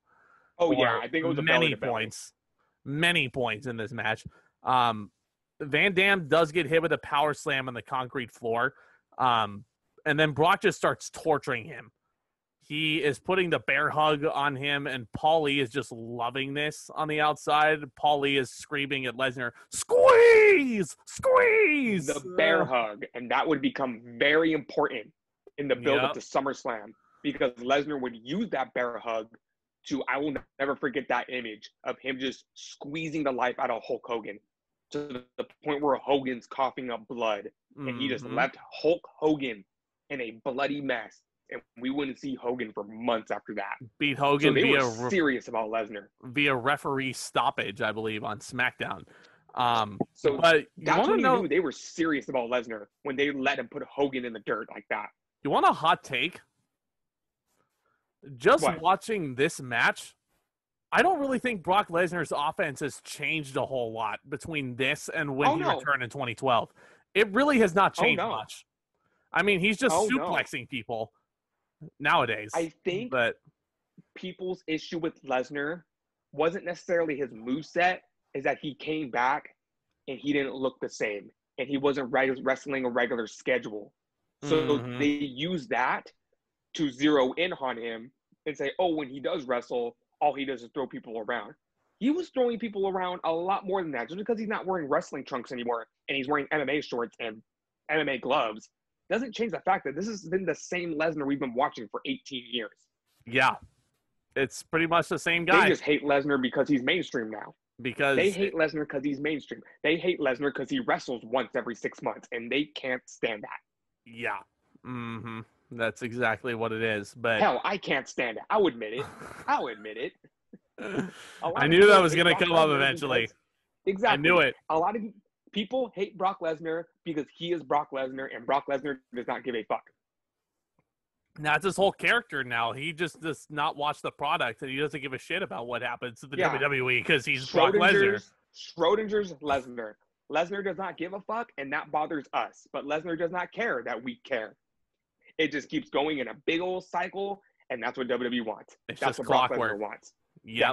Oh, yeah. I think it was many points in this match. Van Dam does get hit with a power slam on the concrete floor. And then Brock just starts torturing him. He is putting the bear hug on him, and Paulie is just loving this on the outside. Paulie is screaming at Lesnar, squeeze! Squeeze! The bear hug. And that would become very important in the build-up to SummerSlam, because Lesnar would use that bear hug to, I will never forget that image of him just squeezing the life out of Hulk Hogan to the point where Hogan's coughing up blood. And he just left Hulk Hogan in a bloody mess. And we wouldn't see Hogan for months after that. Beat Hogan so they were serious about Lesnar. Via referee stoppage, I believe, on SmackDown. So but that's when you knew they were serious about Lesnar, when they let him put Hogan in the dirt like that. You want a hot take? Just watching this match, I don't really think Brock Lesnar's offense has changed a whole lot between this and when he returned in 2012. It really has not changed much. I mean, he's just suplexing people nowadays. I think people's issue with Lesnar wasn't necessarily his moveset, is that he came back and he didn't look the same. And he wasn't wrestling a regular schedule. So they used that to zero in on him and say, oh, when he does wrestle, all he does is throw people around. He was throwing people around a lot more than that. Just because he's not wearing wrestling trunks anymore and he's wearing MMA shorts and MMA gloves doesn't change the fact that this has been the same Lesnar we've been watching for 18 years. Yeah. It's pretty much the same guy. They just hate Lesnar because he's mainstream now. Because they hate Lesnar because he's mainstream. They hate Lesnar because he wrestles once every 6 months, and they can't stand that. Yeah. That's exactly what it is. But hell, I can't stand it. I'll admit it. I knew that was going to come up eventually. Exactly. I knew it. A lot of people hate Brock Lesnar because he is Brock Lesnar, and Brock Lesnar does not give a fuck. That's his whole character now. He just does not watch the product, and he doesn't give a shit about what happens to the WWE because he's Brock Lesnar. Schrodinger's Lesnar. Lesnar does not give a fuck, and that bothers us. But Lesnar does not care that we care. It just keeps going in a big old cycle, and that's what WWE wants. That's what Brock Lesnar wants. Yep. Yeah.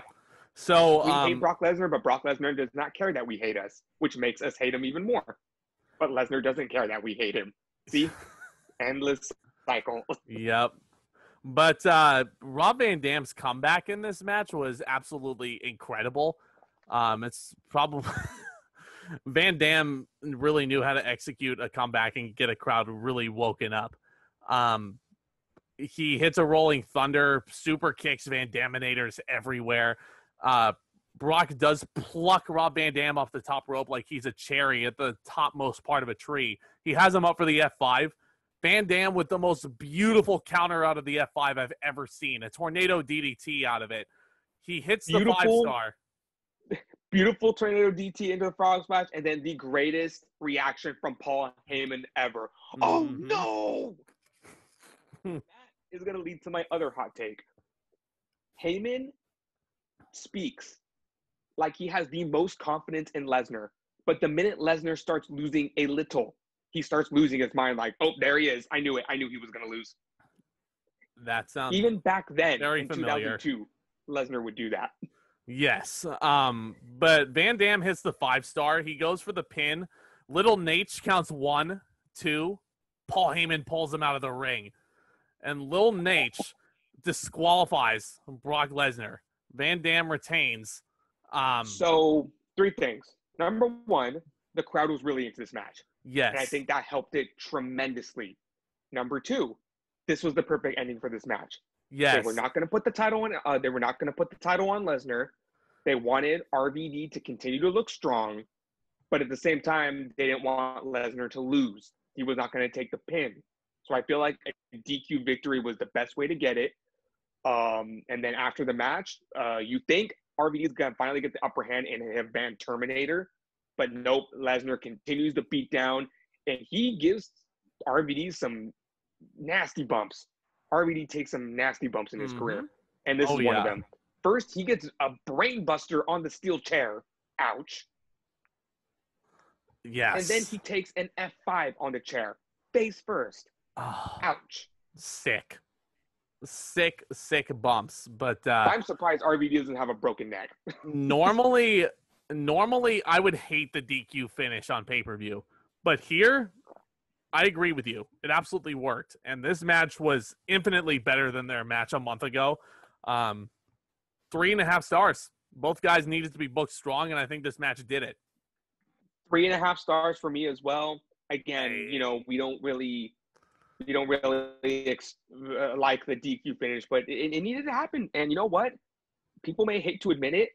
So we hate Brock Lesnar, but Brock Lesnar does not care that we hate us, which makes us hate him even more. But Lesnar doesn't care that we hate him. See? Endless cycle. Yep. But Rob Van Dam's comeback in this match was absolutely incredible. It's probably Van Dam really knew how to execute a comeback and get a crowd really woken up. He hits a rolling thunder, super kicks Van Daminators everywhere. Brock does pluck Rob Van Dam off the top rope like he's a cherry at the topmost part of a tree. He has him up for the F5. Van Dam with the most beautiful counter out of the F5 I've ever seen. A tornado DDT out of it. He hits the 5-star. Beautiful tornado DT into the frog splash, and then the greatest reaction from Paul Heyman ever. Oh, no! That is going to lead to my other hot take. Heyman speaks like he has the most confidence in Lesnar, but the minute Lesnar starts losing a little, he starts losing his mind like, oh, there he is. I knew it. I knew he was going to lose. That sounds even back then very in familiar. 2002, Lesnar would do that. Yes. But Van Dam hits the 5-star. He goes for the pin. Little Nate counts 1, 2. Paul Heyman pulls him out of the ring. And Lil Nate disqualifies Brock Lesnar. Van Dam retains. So 3 things. Number 1, the crowd was really into this match. Yes. And I think that helped it tremendously. Number 2, this was the perfect ending for this match. Yes. They were not going to put the title on. They were not going to put the title on Lesnar. They wanted RVD to continue to look strong, but at the same time, they didn't want Lesnar to lose. He was not going to take the pin. So I feel like a DQ victory was the best way to get it. And then after the match, you think RVD is going to finally get the upper hand and have banned Terminator. But nope, Lesnar continues to beat down, and he gives RVD some nasty bumps. RVD takes some nasty bumps in his career, and this is one of them. First, he gets a brain buster on the steel chair. Ouch. Yes. And then he takes an F5 on the chair, face first. Oh, ouch. Sick bumps. But I'm surprised RVD doesn't have a broken neck. normally I would hate the DQ finish on pay-per-view, but here I agree with you. It absolutely worked, and this match was infinitely better than their match a month ago. 3.5 stars. Both guys needed to be booked strong, and I think this match did it. 3.5 stars for me as well. Again, you know, we don't really like the DQ finish, but it needed to happen. And you know what? People may hate to admit it,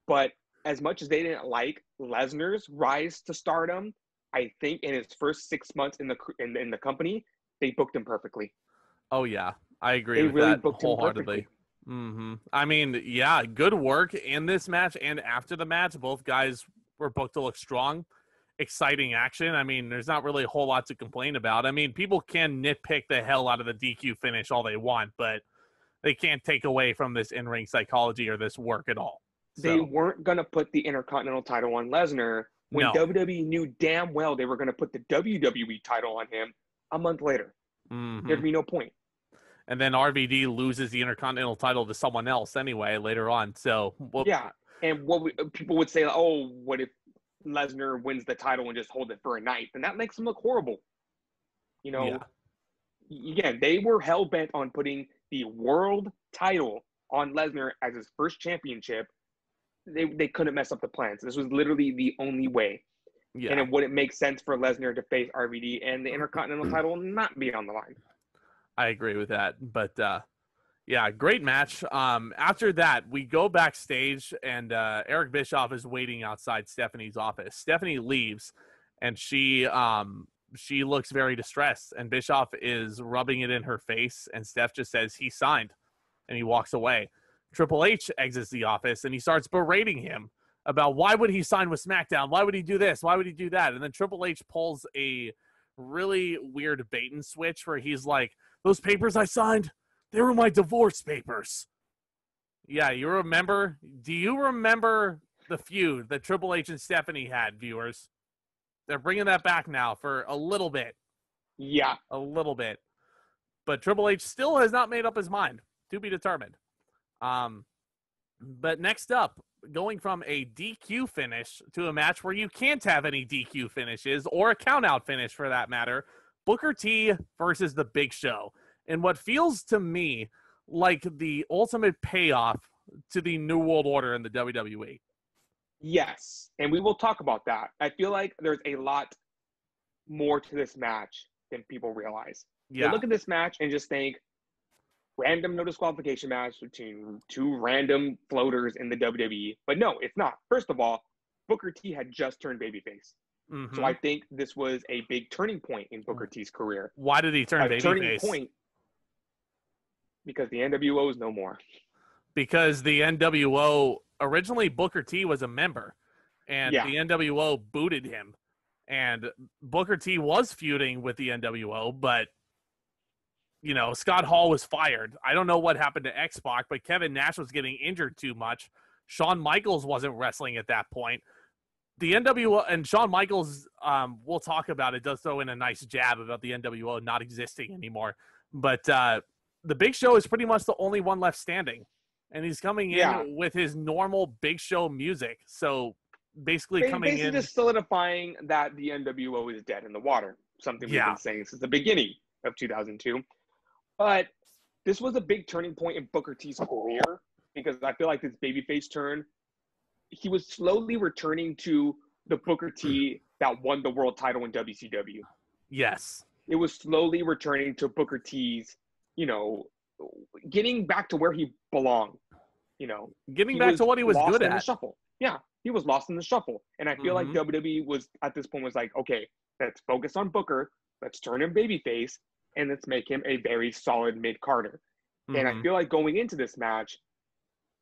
but as much as they didn't like Lesnar's rise to stardom, I think in his first 6 months in the company, they booked him perfectly. Oh yeah, I agree with that wholeheartedly. I mean, yeah, good work in this match and after the match. Both guys were booked to look strong. Exciting action. I mean, there's not really a whole lot to complain about. I mean, people can nitpick the hell out of the DQ finish all they want, but they can't take away from this in-ring psychology or this work at all. So, they weren't going to put the Intercontinental title on Lesnar when WWE knew damn well they were going to put the WWE title on him a month later. There'd be no point. And then RVD loses the Intercontinental title to someone else anyway later on. So yeah, and people would say, oh, what if Lesnar wins the title and just hold it for a night? And that makes him look horrible. You know, again, they were hell-bent on putting the world title on Lesnar as his first championship. They couldn't mess up the plans. This was literally the only way. Yeah. And it wouldn't make sense for Lesnar to face RVD and the Intercontinental title not be on the line. I agree with that. But, yeah, great match. After that, we go backstage, and Eric Bischoff is waiting outside Stephanie's office. Stephanie leaves, and she looks very distressed, and Bischoff is rubbing it in her face, and Steph just says he signed, and he walks away. Triple H exits the office, and he starts berating him about why would he sign with SmackDown? Why would he do this? Why would he do that? And then Triple H pulls a really weird bait and switch where he's like, those papers I signed, they were my divorce papers. Yeah, you remember? Do you remember the feud that Triple H and Stephanie had, viewers? They're bringing that back now for a little bit. Yeah. A little bit. But Triple H still has not made up his mind. To be determined. But next up, going from a DQ finish to a match where you can't have any DQ finishes or a count-out finish for that matter, Booker T versus The Big Show. And what feels to me like the ultimate payoff to the New World Order in the WWE. Yes, and we will talk about that. I feel like there's a lot more to this match than people realize. Yeah. You look at this match and just think, random no disqualification match between two random floaters in the WWE. But no, it's not. First of all, Booker T had just turned babyface. So I think this was a big turning point in Booker T's career. Why did he turn babyface? Turning point because the NWO is no more. Because the NWO, originally Booker T was a member, and the NWO booted him. And Booker T was feuding with the NWO, but you know, Scott Hall was fired. I don't know what happened to X-Pac, but Kevin Nash was getting injured too much. Shawn Michaels wasn't wrestling at that point. The NWO and Shawn Michaels, we'll talk about it, does throw in a nice jab about the NWO not existing anymore. But the Big Show is pretty much the only one left standing. And he's coming in with his normal Big Show music. So basically just solidifying that the NWO is dead in the water. Something we've been saying since the beginning of 2002. But this was a big turning point in Booker T's career because I feel like this babyface turn, he was slowly returning to the Booker T that won the world title in WCW. Yes. It was slowly returning to Booker T's, you know, getting back to where he belonged, you know. Getting back to what he was good at. The shuffle. Yeah, he was lost in the shuffle. And I feel like WWE was, at this point, was like, okay, let's focus on Booker. Let's turn him babyface. And let's make him a very solid mid-carder. And I feel like going into this match,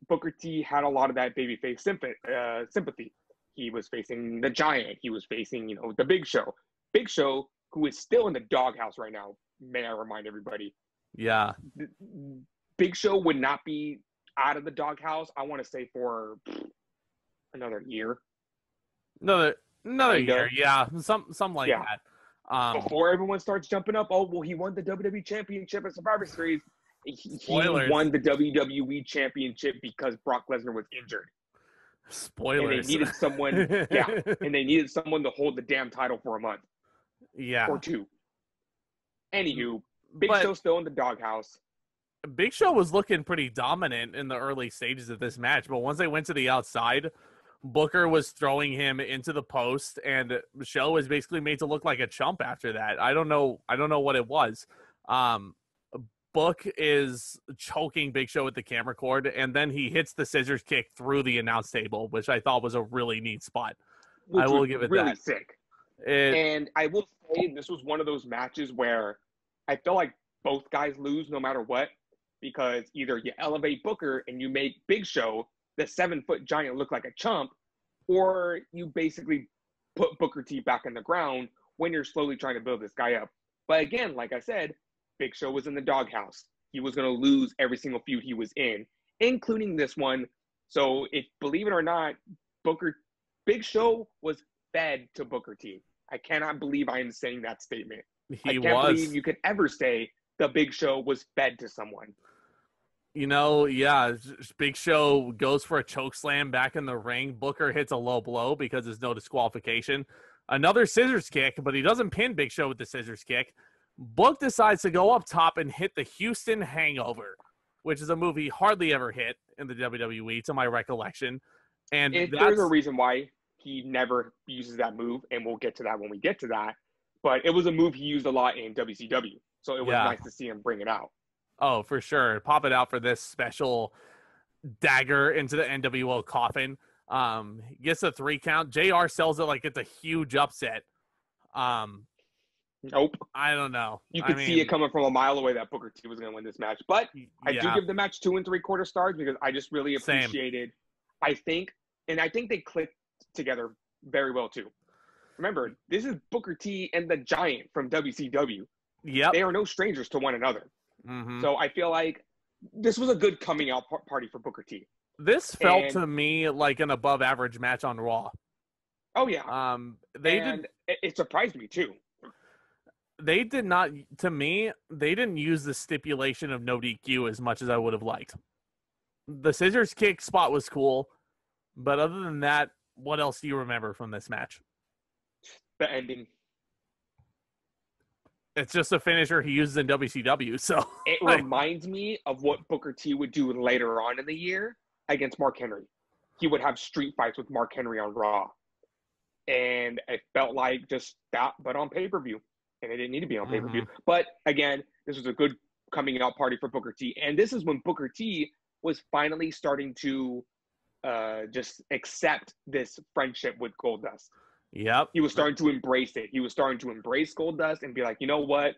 Booker T had a lot of that babyface sympathy. He was facing the Giant. He was facing, the Big Show. Big Show, who is still in the doghouse right now, may I remind everybody. Yeah. Big Show would not be out of the doghouse, I want to say, for another year. Another year, yeah. Something like that. Before everyone starts jumping up, oh, well, he won the WWE Championship at Survivor Series. He won the WWE Championship because Brock Lesnar was injured. Spoilers. And they needed someone, and they needed someone to hold the damn title for a month. Yeah. Or two. Anywho, Big Show's still in the doghouse. Big Show was looking pretty dominant in the early stages of this match, but once they went to the outside, Booker was throwing him into the post, and Show was basically made to look like a chump after that. I don't know what it was. Book is choking Big Show with the camera cord, and then he hits the scissors kick through the announce table, which I thought was a really neat spot. I will give it really that. Sick. And I will say this was one of those matches where I feel like both guys lose no matter what, because either you elevate Booker and you make Big Show, the 7-foot giant, look like a chump, or you basically put Booker T back in the ground when you're slowly trying to build this guy up. But again, like I said, Big Show was in the doghouse. He was going to lose every single feud he was in, including this one. So if, believe it or not, Big Show was fed to Booker T. I cannot believe I am saying that statement. I can't believe you could ever say the Big Show was fed to someone. Big Show goes for a choke slam back in the ring. Booker hits a low blow because there's no disqualification. Another scissors kick, but he doesn't pin Big Show with the scissors kick. Book decides to go up top and hit the Houston Hangover, which is a move he hardly ever hit in the WWE, to my recollection. And there's a reason why he never uses that move, and we'll get to that when we get to that. But it was a move he used a lot in WCW, so it was nice to see him bring it out. Oh, for sure. Pop it out for this special dagger into the NWO coffin. Gets a 3 count. JR sells it like it's a huge upset. Nope. I don't know. You could see it coming from a mile away that Booker T was going to win this match. But I do give the match 2 3/4 stars because I just really appreciated. I think they clicked together very well too. Remember, this is Booker T and the Giant from WCW. Yep. They are no strangers to one another. Mm-hmm. So I feel like this was a good coming out party for Booker T. This felt to me like an above average match on Raw. Oh yeah. It surprised me too. They did not, to me, they didn't use the stipulation of no DQ as much as I would have liked. The scissors kick spot was cool, but other than that, what else do you remember from this match? The ending. It's just a finisher he uses in WCW, so. It reminds me of what Booker T would do later on in the year against Mark Henry. He would have street fights with Mark Henry on Raw. And it felt like just that, but on pay-per-view. And it didn't need to be on pay-per-view. Mm-hmm. But again, this was a good coming out party for Booker T. And this is when Booker T was finally starting to just accept this friendship with Goldust. Yep. He was starting to embrace it. He was starting to embrace Goldust and be like, you know what?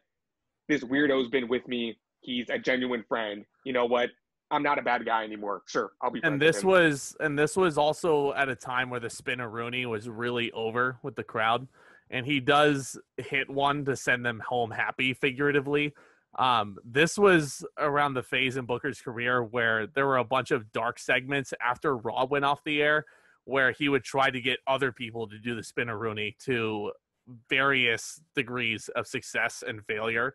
This weirdo's been with me. He's a genuine friend. You know what? I'm not a bad guy anymore. Sure, I'll be friends with him. This was also at a time where the Spin-a-Rooney was really over with the crowd. And he does hit one to send them home happy, figuratively. This was around the phase in Booker's career where there were a bunch of dark segments after Raw went off the air where he would try to get other people to do the Spin-a-Rooney to various degrees of success and failure.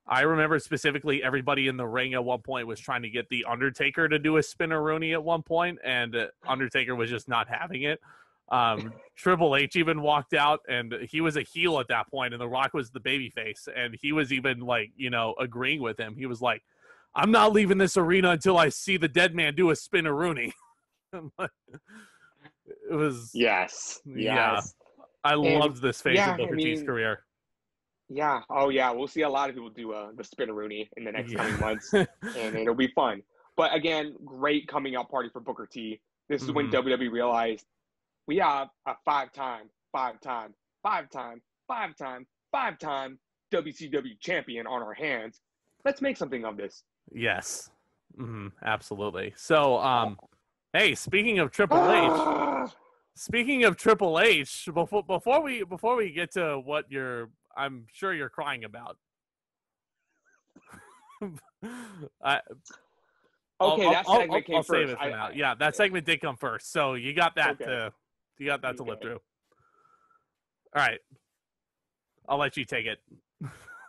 I remember specifically everybody in the ring at one point was trying to get the Undertaker to do a Spin-a-Rooney at one point, and Undertaker was just not having it. Triple H even walked out, and he was a heel at that point, and The Rock was the babyface, and he was even agreeing with him. He was like, "I'm not leaving this arena until I see the dead man do a Spin-a-Rooney." It was I loved this phase of Booker T's career. Yeah. Oh yeah. We'll see a lot of people do the Spin-a-Rooney in the next coming months, and it'll be fun. But again, great coming out party for Booker T. This is when WWE realized we have a five-time WCW champion on our hands. Let's make something of this. Yes. Absolutely. So, hey, speaking of Triple H, Ah! before we get to what I'm sure you're crying about. That segment came I'll save first. it for now. Yeah, that segment did come first, so you got that Okay. to live through. All right, I'll let you take it.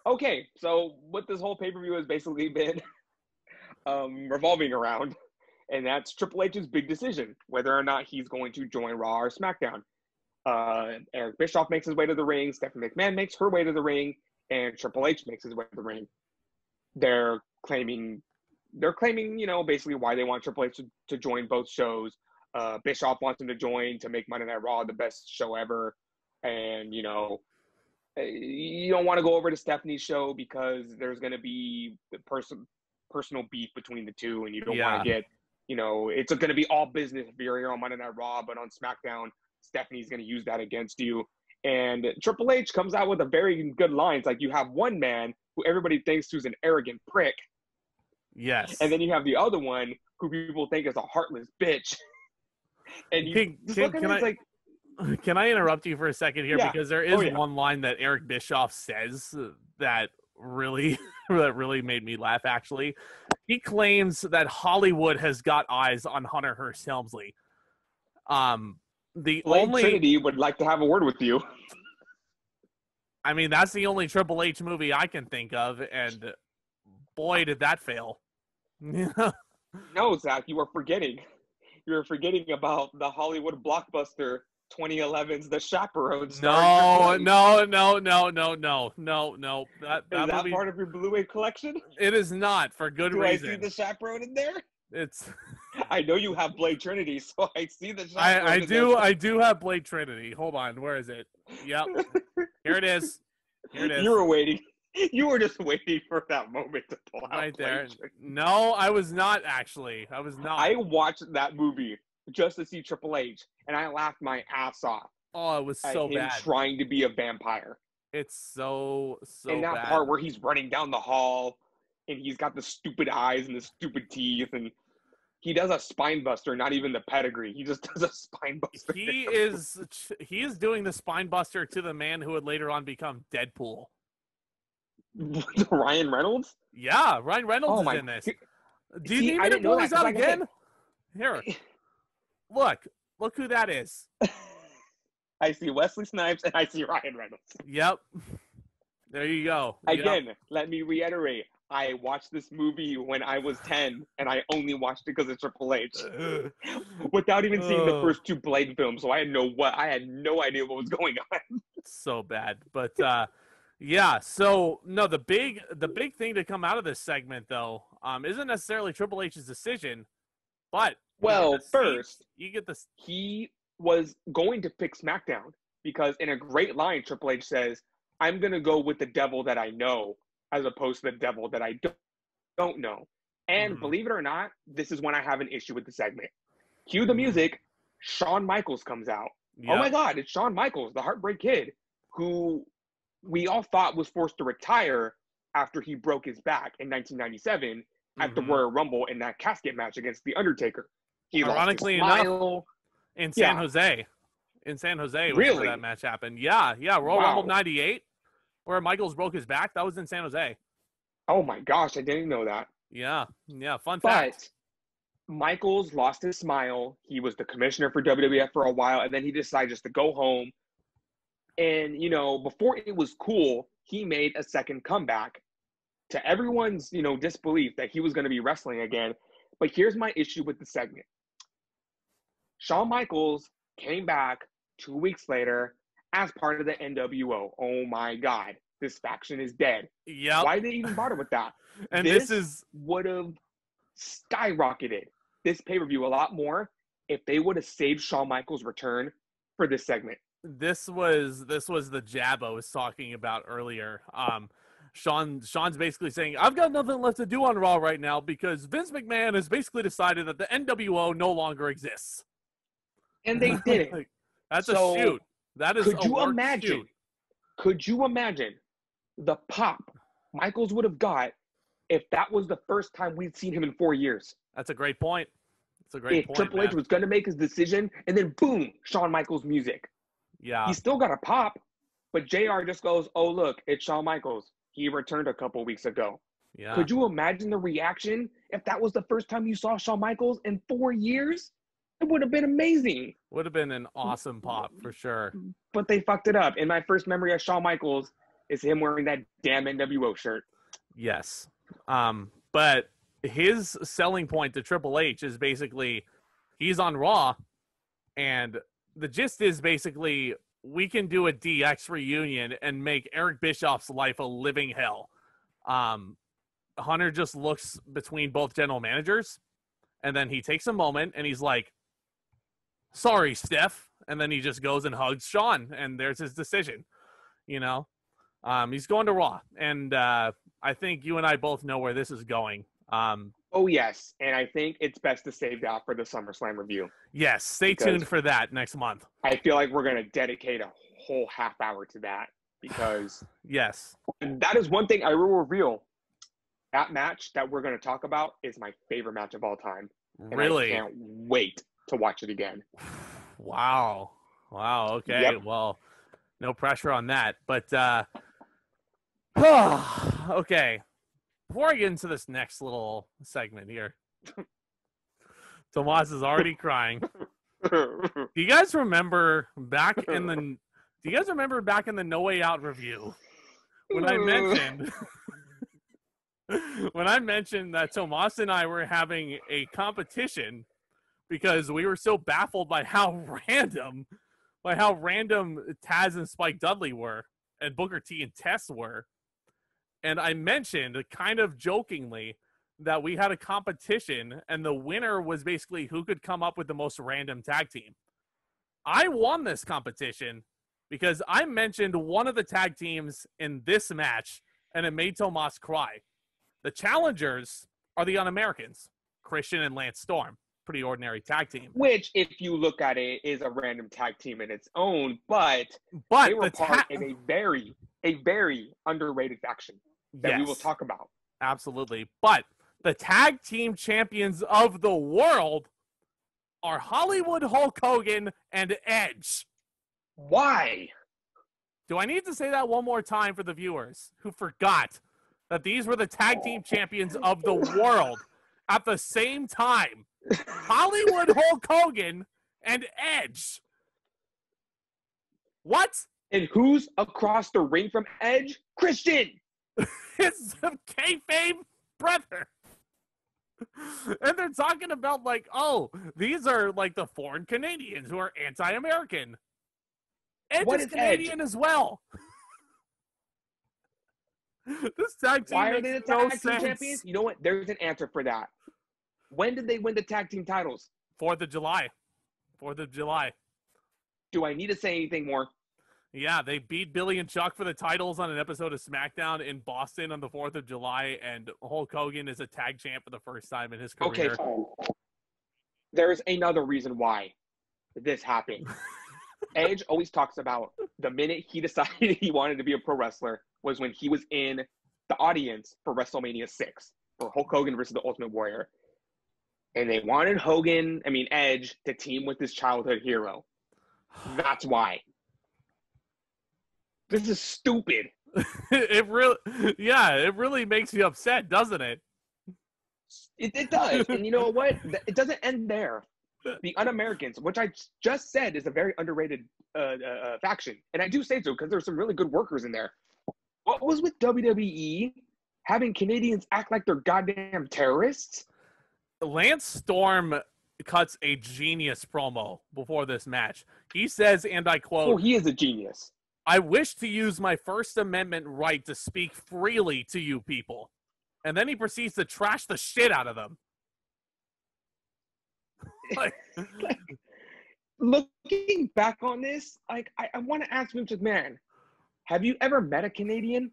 Okay, so what this whole pay-per-view has basically been revolving around, and that's Triple H's big decision, whether or not he's going to join Raw or SmackDown. Eric Bischoff makes his way to the ring, Stephanie McMahon makes her way to the ring, and Triple H makes his way to the ring. They're claiming, basically why they want Triple H to join both shows. Bischoff wants him to join to make Monday Night Raw the best show ever. And, you don't want to go over to Stephanie's show because there's going to be personal beef between the two. And you don't want to get, it's going to be all business if you're here on Monday Night Raw, but on SmackDown, Stephanie's going to use that against you. And Triple H comes out with a very good line. It's like, you have one man who everybody thinks who's an arrogant prick. Yes. And then you have the other one who people think is a heartless bitch. And can I interrupt you for a second here? Yeah. Because there is one line that Eric Bischoff says that really made me laugh, actually. He claims that Hollywood has got eyes on Hunter Hearst Helmsley. Trinity would like to have a word with you. I mean, that's the only Triple H movie I can think of, and boy, did that fail. No, Zach, you are forgetting. You're forgetting about the Hollywood blockbuster 2011's The Chaperone. No. That is that movie, part of your Blu-ray collection? It is not, for good reason. Do I see The Chaperone in there? It's. I know you have Blade Trinity, so I see The Chaperone. I do have Blade Trinity. Hold on, where is it? Yep, here it is. You were waiting. You were just waiting for that moment to pull out. Right there. No, I was not actually. I was not. I watched that movie just to see Triple H, and I laughed my ass off. Oh, it was so him bad. Trying to be a vampire. It's so and that bad. part where he's running down the hall, and he's got the stupid eyes and the stupid teeth, and he does a spine buster, not even the pedigree. He just does a spine buster. He is doing the spine buster to the man who would later on become Deadpool. Ryan Reynolds? Yeah, Ryan Reynolds is in this. Do you need me to pull this out again? Here. Look who that is. I see Wesley Snipes and I see Ryan Reynolds. Yep. There you go. Again, let me reiterate. I watched this movie when I was 10, and I only watched it because of Triple H. Without even seeing the first two Blade films, so I had no idea what was going on. So bad. But yeah, so no, the big thing to come out of this segment though, isn't necessarily Triple H's decision, but first you get this. He was going to pick SmackDown because in a great line, Triple H says, "I'm going to go with the devil that I know, as opposed to the devil that I don't know." And believe it or not, this is when I have an issue with the segment. Cue the music. Shawn Michaels comes out. Yep. Oh my God, it's Shawn Michaels, the Heartbreak Kid, who we all thought was forced to retire after he broke his back in 1997 at the Royal Rumble in that casket match against The Undertaker. He ironically enough, in San Jose. In San Jose, where that match happened. Yeah, Royal Rumble 98, where Michaels broke his back. That was in San Jose. Oh my gosh, I didn't know that. Yeah, fun fact. But Michaels lost his smile. He was the commissioner for WWF for a while, and then he decided just to go home. And, before it was cool, he made a second comeback to everyone's, disbelief that he was going to be wrestling again. But here's my issue with the segment. Shawn Michaels came back 2 weeks later as part of the NWO. Oh my God, this faction is dead. Yeah. Why did they even bother with that? And this would have skyrocketed this pay-per-view a lot more if they would have saved Shawn Michaels' return for this segment. This was the jab I was talking about earlier. Shawn's basically saying, I've got nothing left to do on Raw right now because Vince McMahon has basically decided that the NWO no longer exists. And they didn't. That's a shoot. That is Could you imagine the pop Michaels would have got if that was the first time we'd seen him in 4 years. That's a great point. It's a great point, Triple H was going to make his decision, and then boom, Shawn Michaels music. Yeah. He's still got a pop, but JR just goes, oh, look, it's Shawn Michaels. He returned a couple weeks ago. Yeah. Could you imagine the reaction if that was the first time you saw Shawn Michaels in 4 years? It would have been amazing. Would have been an awesome pop for sure. But they fucked it up. And my first memory of Shawn Michaels is him wearing that damn NWO shirt. Yes. But his selling point to Triple H is basically he's on Raw, and the gist is basically we can do a DX reunion and make Eric Bischoff's life a living hell. Hunter just looks between both general managers, and then he takes a moment and he's like, sorry, Steph. And then he just goes and hugs Shawn, and there's his decision. You know, he's going to Raw, and I think you and I both know where this is going. Oh, yes. And I think it's best to save that for the SummerSlam review. Yes. Stay tuned for that next month. I feel like we're going to dedicate a whole half hour to that because yes, that is one thing I will reveal. That match that we're going to talk about is my favorite match of all time. And really? I can't wait to watch it again. Wow. Okay. Yep. Well, no pressure on that, but, okay. Before I get into this next little segment here, Tomas is already crying. Do you guys remember back in the No Way Out review when I mentioned that Tomas and I were having a competition because we were so baffled by how random Taz and Spike Dudley were and Booker T and Tess were. And I mentioned, kind of jokingly, that we had a competition, and the winner was basically who could come up with the most random tag team. I won this competition because I mentioned one of the tag teams in this match, and it made Tomas cry. The challengers are the Un-Americans, Christian and Lance Storm. Pretty ordinary tag team. Which, if you look at it, is a random tag team in its own, but they were part of a very underrated faction that we will talk about. Absolutely. But the tag team champions of the world are Hollywood Hulk Hogan and Edge. Why? Do I need to say that one more time for the viewers who forgot that these were the tag team champions of the world at the same time? Hollywood Hulk Hogan and Edge. What? And who's across the ring from Edge? Christian. It's a kayfabe brother. And they're talking about like, oh, these are like the foreign Canadians who are anti-American. Edge is Canadian as well. This tag team Why are they the tag team sense. champions? You know what? There's an answer for that. When did they win the tag team titles? 4th of July. Do I need to say anything more? Yeah, they beat Billy and Chuck for the titles on an episode of SmackDown in Boston on the 4th of July, and Hulk Hogan is a tag champ for the first time in his career. Okay, fine. There's another reason why this happened. Edge always talks about the minute he decided he wanted to be a pro wrestler was when he was in the audience for WrestleMania 6 for Hulk Hogan versus the Ultimate Warrior. And they wanted Edge to team with his childhood hero. That's why. This is stupid. It really makes you upset, doesn't it? It does. And you know what? It doesn't end there. The Un-Americans, which I just said is a very underrated faction. And I do say so because there's some really good workers in there. What was with WWE having Canadians act like they're goddamn terrorists? Lance Storm cuts a genius promo before this match. He says, and I quote, "Oh, he is a genius. I wish to use my First Amendment right to speak freely to you people." And then he proceeds to trash the shit out of them. Looking back on this, I want to ask Vince McMahon, have you ever met a Canadian?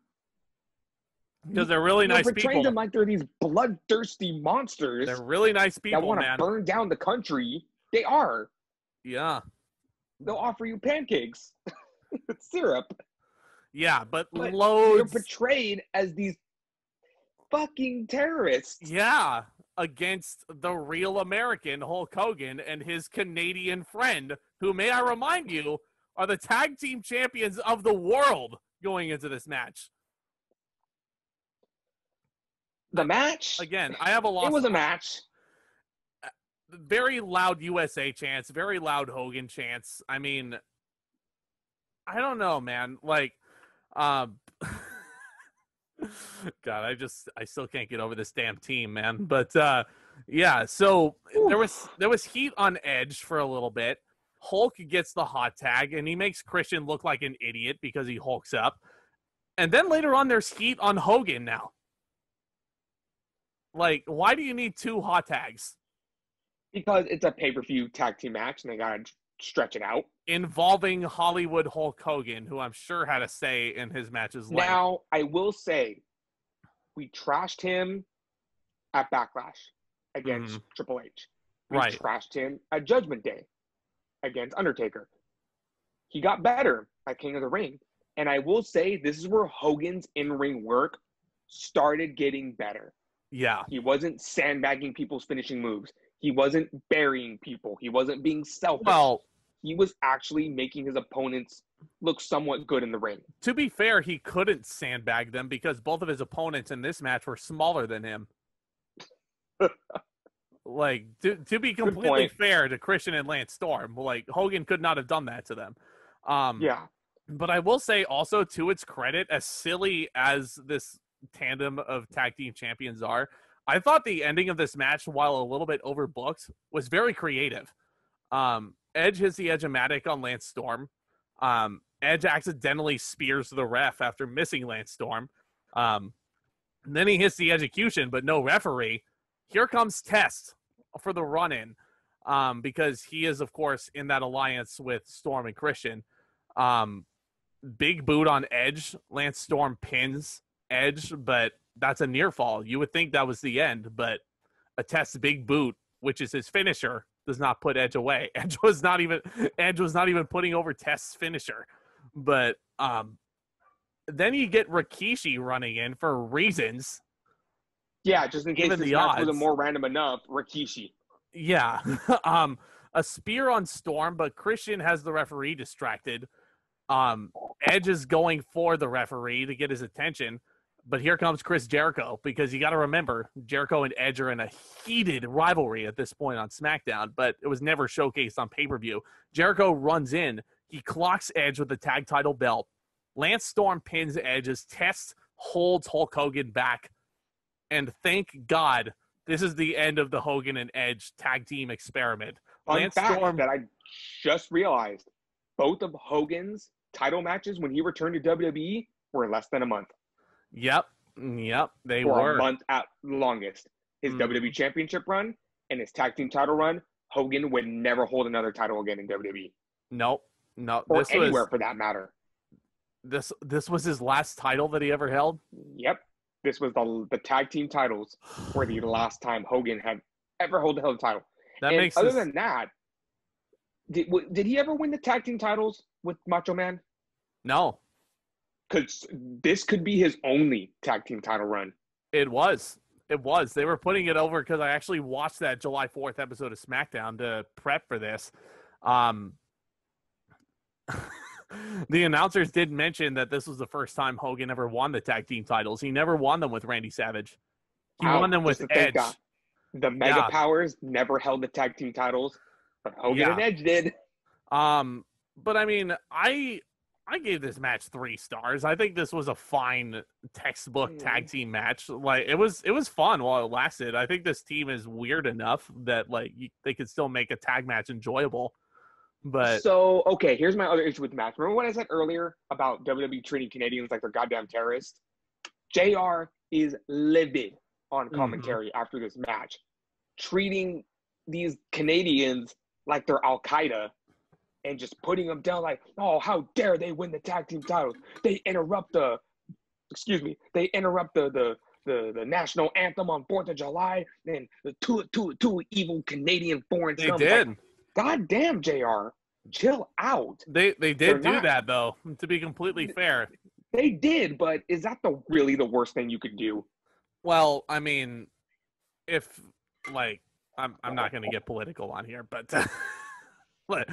Because they're really nice people. Portraying them like they're these bloodthirsty monsters. They're really nice people, that want to burn down the country. They are. Yeah. They'll offer you pancakes with syrup. Yeah, but They're loads. portrayed as these fucking terrorist. Yeah, against the real American Hulk Hogan and his Canadian friend, who, may I remind you, are the tag team champions of the world going into this match. The match? Again, I have a loss. It was a match. Very loud USA chants, very loud Hogan chants. I mean, I don't know, man. Like, God, I still can't get over this damn team, man. But yeah, so there was heat on Edge for a little bit. Hulk gets the hot tag, and he makes Christian look like an idiot because he hulks up. And then later on, there's heat on Hogan now. Like, why do you need 2 hot tags? Because it's a pay-per-view tag team match, and they got to stretch it out. Involving Hollywood Hulk Hogan, who I'm sure had a say in his matches. Now, I will say, we trashed him at Backlash against Triple H. We trashed him at Judgment Day against Undertaker. He got better at King of the Ring. And I will say, this is where Hogan's in-ring work started getting better. Yeah. He wasn't sandbagging people's finishing moves. He wasn't burying people. He wasn't being selfish. Well, he was actually making his opponents look somewhat good in the ring. To be fair, he couldn't sandbag them because both of his opponents in this match were smaller than him. Like, to be completely fair to Christian and Lance Storm, like, Hogan could not have done that to them. Yeah. But I will say also, to its credit, as silly as this tandem of tag team champions are, I thought the ending of this match, while a little bit overbooked, was very creative. Edge hits the Edge-o-matic on Lance Storm. Edge accidentally spears the ref after missing Lance Storm. Then he hits the execution, but no referee. Here comes Test for the run-in, because he is, of course, in that alliance with Storm and Christian. Big boot on Edge. Lance Storm pins Edge, but that's a near fall. You would think that was the end, but a Test big boot, which is his finisher, does not put Edge away. Edge was not even putting over Test's finisher. But then you get Rikishi running in for reasons. Yeah, just in case this match wasn't more random enough, Rikishi. Yeah. A spear on Storm, but Christian has the referee distracted. Edge is going for the referee to get his attention. But here comes Chris Jericho, because you got to remember, Jericho and Edge are in a heated rivalry at this point on SmackDown, but it was never showcased on pay-per-view. Jericho runs in. He clocks Edge with the tag title belt. Lance Storm pins Edge as Test holds Hulk Hogan back. And thank God, this is the end of the Hogan and Edge tag team experiment. Fun fact that I just realized, both of Hogan's title matches when he returned to WWE were less than a month. Yep, they were. For a month at longest. His WWE Championship run and his tag team title run, Hogan would never hold another title again in WWE. Nope. Or anywhere for that matter. This was his last title that he ever held? Yep. This was the tag team titles for the last time Hogan had ever held a title. Than that, did he ever win the tag team titles with Macho Man? No. Because this could be his only tag team title run. It was. They were putting it over because I actually watched that July 4th episode of SmackDown to prep for this. The announcers did mention that this was the first time Hogan ever won the tag team titles. He never won them with Randy Savage. He won them with Edge. The Mega Powers never held the tag team titles, but Hogan and Edge did. But I mean, I gave this match 3 stars. I think this was a fine textbook tag team match. Like, it was fun while it lasted. I think this team is weird enough that they could still make a tag match enjoyable. But so, okay, here's my other issue with the match. Remember what I said earlier about WWE treating Canadians like they're goddamn terrorists? JR is livid on commentary after this match, treating these Canadians like they're Al-Qaeda and just putting them down like, oh, how dare they win the tag team titles? They interrupt the national anthem on 4th of July, and the two evil Canadian foreign scum. They did. Like, God damn, JR, chill out. They did do that, though, to be completely fair. They did, but is that really the worst thing you could do? Well, I mean, if like I'm not going to get political on here, but but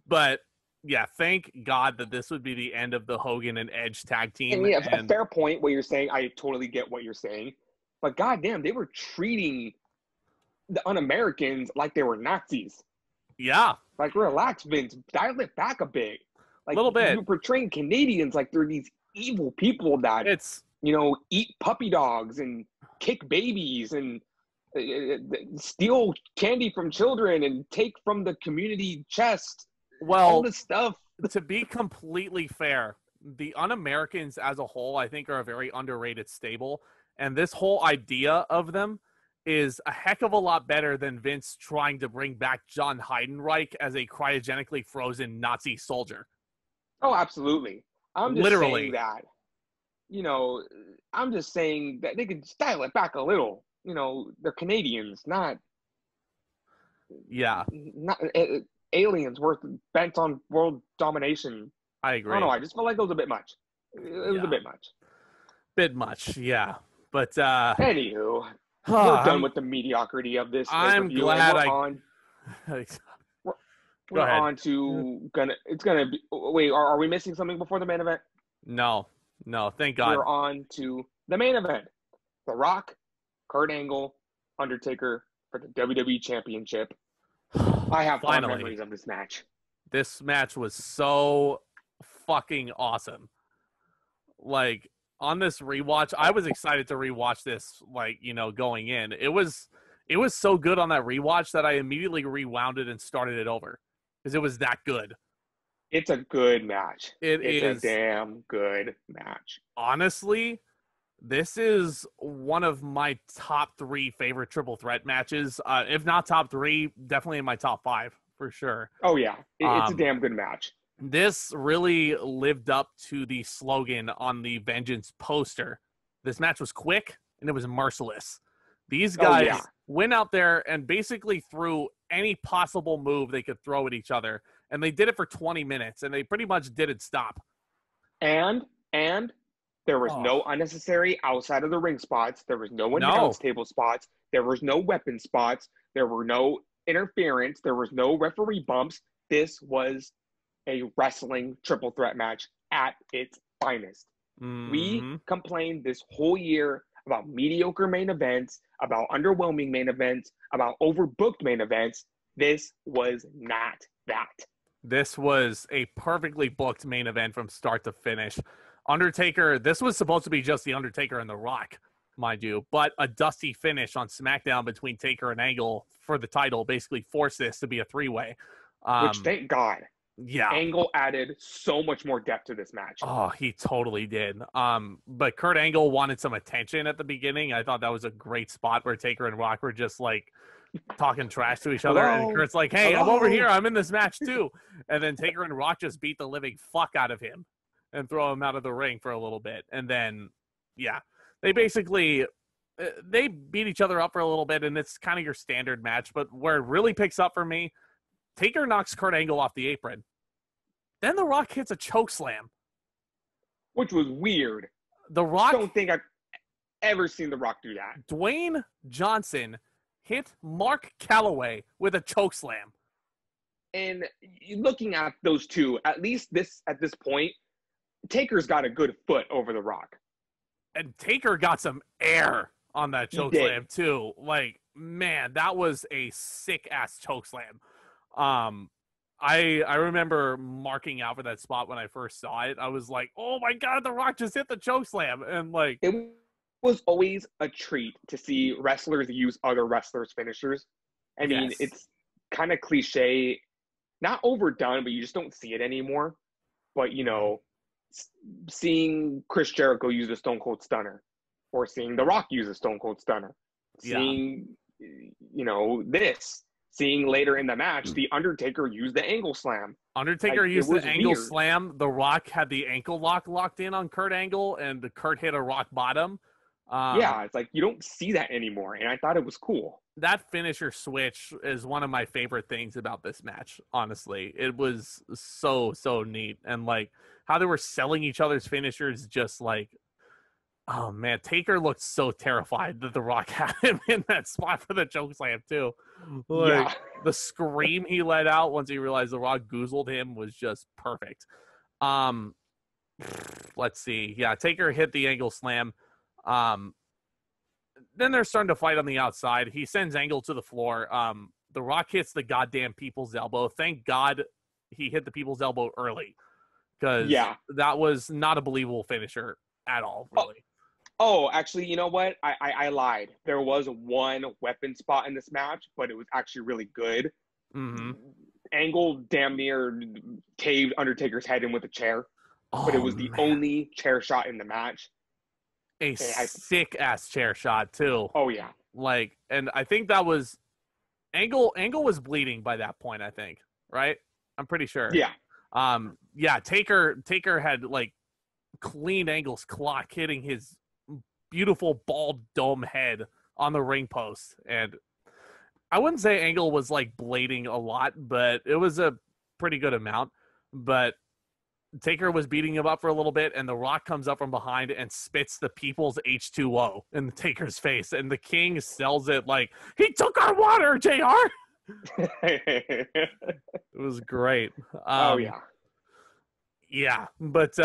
but yeah, thank God that this would be the end of the Hogan and Edge tag team. And yeah, a And fair point what you're saying. I totally get what you're saying. But goddamn, they were treating the un-Americans like they were Nazis. yeah, Like, relax, Vince. Dial it back a bit. a Like, little bit. you're portraying Canadians like they're these evil people that, It's eat puppy dogs and kick babies and steal candy from children and take from the community chest. All this stuff. to be completely fair, the un-Americans as a whole, I think, are a very underrated stable. And this whole idea of them is a heck of a lot better than Vince trying to bring back John Heidenreich as a cryogenically frozen Nazi soldier. Oh, absolutely. I'm just Literally. saying that, I'm just saying that they could dial it back a little. They're Canadians, not Yeah, aliens bent on world domination. I agree. I don't know. I just felt like it was a bit much. It was a bit much. Bit much, yeah. But Anywho, we're done with the mediocrity of this. I'm review, glad we're on to it's gonna be. Wait, are we missing something before the main event? No, thank God. We're on to the main event. The Rock, Kurt Angle, Undertaker for the WWE Championship. I have fond memories of this match. This match was so fucking awesome. Like, on this rewatch, I was excited to rewatch this, going in. It was so good on that rewatch that I immediately rewound it and started it over because it was that good. It's a good match. It's a damn good match. Honestly, this is one of my top 3 favorite triple threat matches. If not top 3, definitely in my top 5 for sure. Oh yeah, it's a damn good match. This really lived up to the slogan on the Vengeance poster. This match was quick and it was merciless. These guys went out there and basically threw any possible move they could throw at each other. And they did it for 20 minutes and they pretty much didn't stop. And there was no unnecessary outside of the ring spots. There was no announce table spots. There was no weapon spots. There were no interference. There was no referee bumps. This was a wrestling triple threat match at its finest. Mm-hmm. We complained this whole year about mediocre main events, about underwhelming main events, about overbooked main events. This was not that. This was a perfectly booked main event from start to finish. Undertaker, this was supposed to be just the Undertaker and The Rock, mind you, but a dusty finish on SmackDown between Taker and Angle for the title basically forced this to be a 3-way. Which, thank God. Yeah. Angle added so much more depth to this match. Oh, he totally did. But Kurt Angle wanted some attention at the beginning. I thought that was a great spot where Taker and Rock were just talking trash to each other. Hello? And Kurt's like, hey, Hello? I'm over here. I'm in this match too. And then Taker and Rock just beat the living fuck out of him and throw him out of the ring for a little bit. And then, they basically, they beat each other up for a little bit. And it's kind of your standard match. But where it really picks up for me, Taker knocks Kurt Angle off the apron. Then The Rock hits a choke slam. Which was weird. The Rock... I don't think I've ever seen The Rock do that. Dwayne Johnson hit Mark Calloway with a choke slam. And looking at those two, at least at this point, Taker's got a good foot over The Rock. And Taker got some air on that choke slam too. Man, that was a sick-ass choke slam. I remember marking out for that spot when I first saw it. I was like, oh my God, The Rock just hit the choke slam. And it was always a treat to see wrestlers use other wrestlers' finishers. I mean, it's kind of cliche, not overdone, but you just don't see it anymore. But, seeing Chris Jericho use a Stone Cold Stunner, or seeing The Rock use a Stone Cold Stunner, seeing, seeing later in the match, The Undertaker used the angle slam. Undertaker used the angle slam. The Rock had the ankle locked in on Kurt Angle, and the Kurt hit a rock bottom. It's you don't see that anymore, and I thought it was cool. That finisher switch is one of my favorite things about this match, honestly. It was so neat. And, how they were selling each other's finishers just, Oh man, Taker looked so terrified that The Rock had him in that spot for the chokeslam too. Like Yeah. the scream he let out once he realized The Rock goozled him was just perfect. Um, let's see. Yeah, Taker hit the angle slam. Um, then they're starting to fight on the outside. He sends Angle to the floor. The Rock hits the goddamn people's elbow. Thank God he hit the people's elbow early because Yeah. that was not a believable finisher at all, really. Oh, actually, you know what? I lied. There was one weapon spot in this match, but it was actually really good. Mm-hmm. Angle damn near caved Undertaker's head in with a chair, but it was the man. only chair shot in the match. A sick ass chair shot too. Oh yeah. Like, and I think that was Angle was bleeding by that point, I think, right? I'm pretty sure. Yeah. Yeah, Taker had like clean Angle's clock hitting his beautiful bald dome head on the ring post, and I wouldn't say Angle was like blading a lot, but it was a pretty good amount. But Taker was beating him up for a little bit, and The Rock comes up from behind and spits the people's H2O in Taker's face, and the King sells it like, he took our water, JR! It was great. Oh, yeah. Yeah, but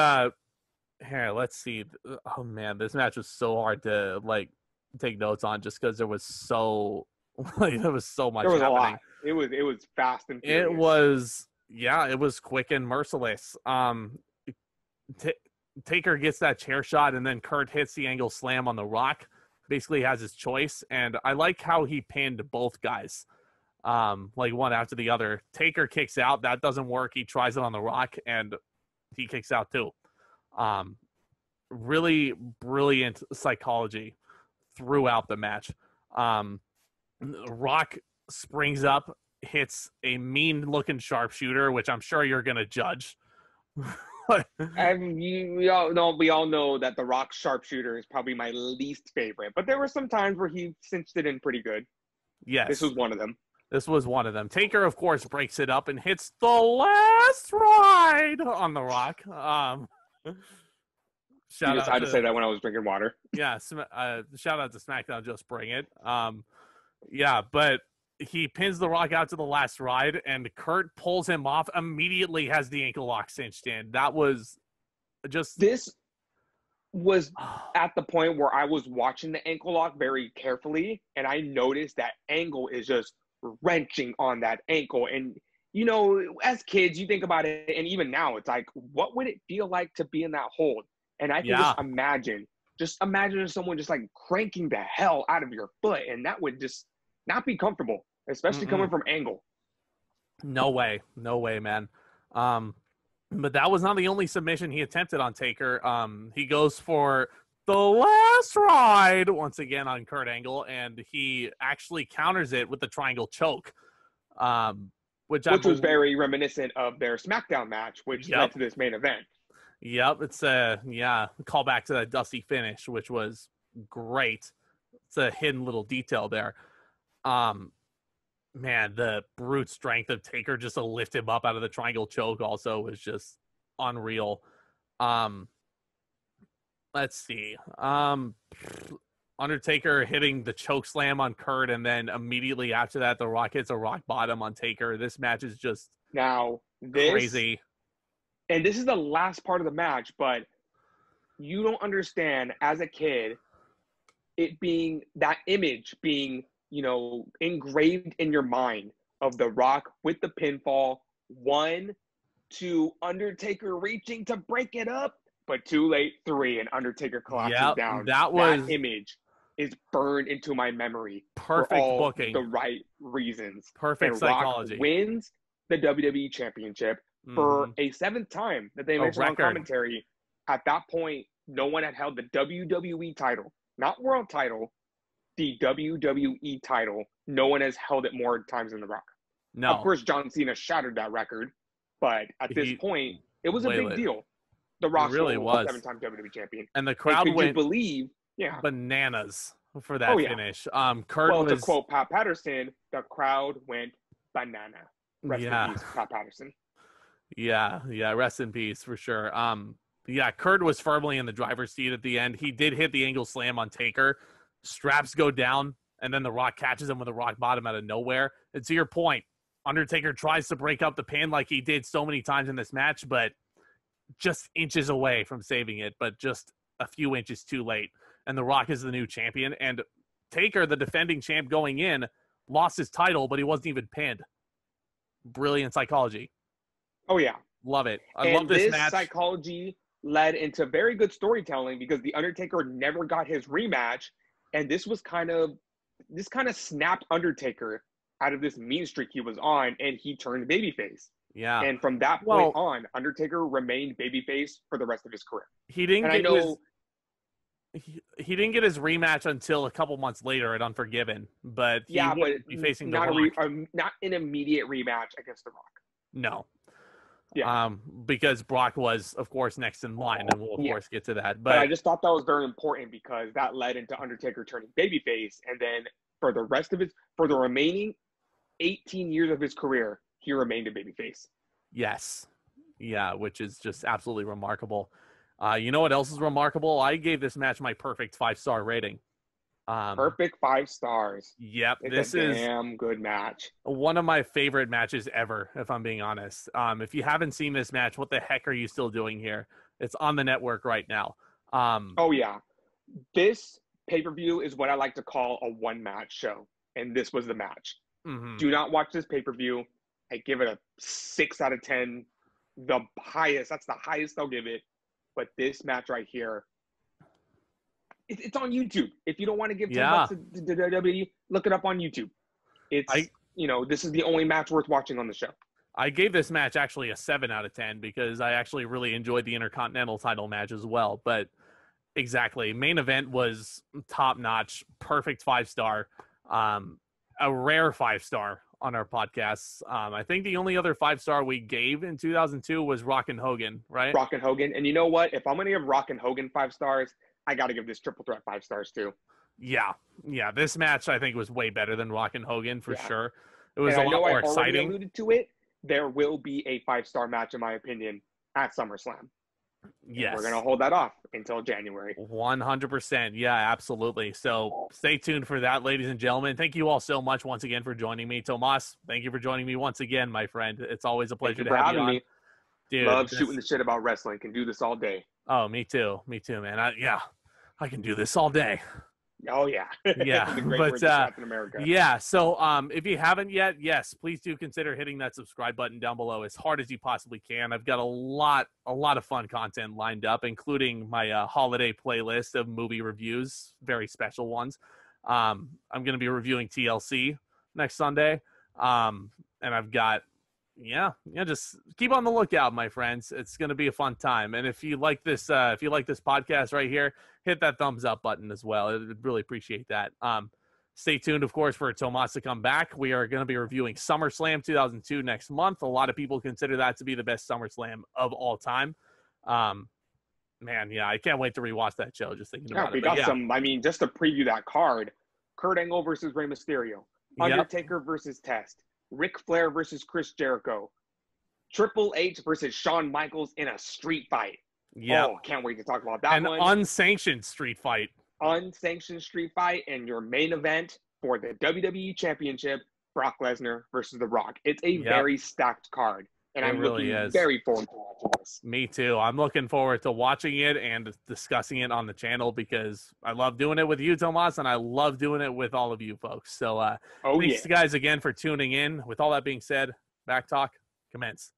here, let's see. Oh, man, this match was so hard to, like, take notes on just because there was so much there was happening. A lot. It was fast and furious. It was... Yeah, it was quick and merciless. Taker gets that chair shot, and then Kurt hits the angle slam on The Rock. Basically has his choice, and I like how he pinned both guys, like one after the other. Taker kicks out. That doesn't work. He tries it on The Rock, and he kicks out too. Really brilliant psychology throughout the match. Rock springs up, hits a mean-looking sharpshooter, which I'm sure you're gonna judge. We all know that The Rock sharpshooter is probably my least favorite, but there were some times where he cinched it in pretty good. Yes, this was one of them. Taker, of course, breaks it up and hits the last ride on The Rock. You decided to say that when I was drinking water. Yeah, shout out to SmackDown, just bring it. Yeah, but he pins The Rock out to the last ride, and Kurt pulls him off, immediately has the ankle lock cinched in. That was just... This was at the point where I was watching the ankle lock very carefully, and I noticed that Angle is just wrenching on that ankle. And, you know, as kids, you think about it, and even now, it's like, what would it feel like to be in that hold? And I can just imagine someone just like cranking the hell out of your foot, and that would just not be comfortable, especially coming from Angle. No way, man. But that was not the only submission he attempted on Taker. He goes for the last ride once again on Kurt Angle, and he actually counters it with the triangle choke, which was very reminiscent of their SmackDown match, which led to this main event. Yep, it's a callback to that Dusty finish, which was great. It's a hidden little detail there. Man, the brute strength of Taker just to lift him up out of the triangle choke also was just unreal. Let's see. Undertaker hitting the choke slam on Kurt, and then immediately after that, The Rock hits a rock bottom on Taker. This match is just crazy. And this is the last part of the match, but you don't understand as a kid, it being that image being, you know, engraved in your mind of The Rock with the pinfall, 1, 2, Undertaker reaching to break it up, but too late, 3, and Undertaker collapses down. That image is burned into my memory. Perfect for all booking. The right reasons. Perfect and psychology. Rock wins the WWE Championship for a 7th time that they mentioned on commentary. At that point, no one had held the WWE title, not world title, the WWE title. No one has held it more times than The Rock. No. Of course, John Cena shattered that record, but at this point, it was a big deal. The Rock really was 7-time WWE champion. And the crowd went Yeah. Bananas for that finish. Kurt well, was... to quote Pat Patterson, the crowd went banana. Rest in peace, Pat Patterson. Yeah, rest in peace for sure. Yeah, Kurt was firmly in the driver's seat at the end. He did hit the angle slam on Taker. Straps go down, and then The Rock catches him with a rock bottom out of nowhere. And to your point, Undertaker tries to break up the pin like he did so many times in this match, but just inches away from saving it, but just a few inches too late. And The Rock is the new champion. And Taker, the defending champ going in, lost his title, but he wasn't even pinned. Brilliant psychology. Oh, yeah. Love it. I and love this match. Psychology led into very good storytelling because The Undertaker never got his rematch. And this kind of snapped Undertaker out of this mean streak he was on, and he turned babyface. Yeah. And from that point on, Undertaker remained babyface for the rest of his career. He didn't he didn't get his rematch until a couple months later at Unforgiven, but he would be facing not The Rock. not an immediate rematch against The Rock. No. Yeah. Because Brock was, of course, next in line, and we'll of course get to that. But I just thought that was very important because that led into Undertaker turning babyface, and then for the remaining 18 years of his career, he remained a babyface. Yes. Yeah, which is just absolutely remarkable. You know what else is remarkable? I gave this match my perfect 5-star rating. Perfect 5 stars. Yep. This is a damn good match. One of my favorite matches ever, if I'm being honest. If you haven't seen this match, what the heck are you still doing here? It's on the network right now. Oh, yeah. This pay-per-view is what I like to call a one-match show, and this was the match. Mm-hmm. Do not watch this pay-per-view. I give it a 6 out of 10. That's the highest I'll give it. But this match right here, it's on YouTube. If you don't want to give $10 to WWE, look it up on YouTube. This is the only match worth watching on the show. I gave this match actually a 7 out of 10 because I actually really enjoyed the Intercontinental title match as well. But exactly, main event was top-notch, perfect 5-star, a rare 5-star on our podcasts. I think the only other 5-star we gave in 2002 was Rock and Hogan, right? Rock and Hogan. And you know what? If I'm going to give Rock and Hogan 5 stars, I got to give this triple threat 5 stars too. Yeah. This match I think was way better than Rock and Hogan for sure. It was a lot more exciting. I alluded to it. There will be a 5-star match, in my opinion, at SummerSlam. Yes. We're going to hold that off until January. 100%. Yeah, absolutely. So stay tuned for that, ladies and gentlemen. Thank you all so much once again for joining me. Tomas, thank you for joining me once again, my friend. It's always a pleasure to have you on. Dude, love shooting the shit about wrestling. Can do this all day. Oh, me too. Me too, man. I can do this all day. Oh, yeah. Yeah. But, Captain America. yeah. So if you haven't yet, yes, please do consider hitting that subscribe button down below as hard as you possibly can. I've got a lot of fun content lined up, including my holiday playlist of movie reviews, very special ones. I'm going to be reviewing TLC next Sunday. And I've got, just keep on the lookout, my friends. It's going to be a fun time. And if you like this podcast right here, hit that thumbs up button as well. I'd really appreciate that. Stay tuned, of course, for Tomas to come back. We are going to be reviewing SummerSlam 2002 next month. A lot of people consider that to be the best SummerSlam of all time. I can't wait to rewatch that show just thinking about it. Just to preview that card, Kurt Angle versus Rey Mysterio, Undertaker versus Test, Ric Flair versus Chris Jericho, Triple H versus Shawn Michaels in a street fight. Yeah. Oh, can't wait to talk about that one. An unsanctioned street fight. Unsanctioned street fight, and your main event for the WWE Championship, Brock Lesnar versus The Rock. It's a very stacked card, and I'm looking very forward to watching this. Me too. I'm looking forward to watching it and discussing it on the channel because I love doing it with you, Tomas, and I love doing it with all of you folks. So thanks guys again for tuning in. With all that being said, Back Talk, commence.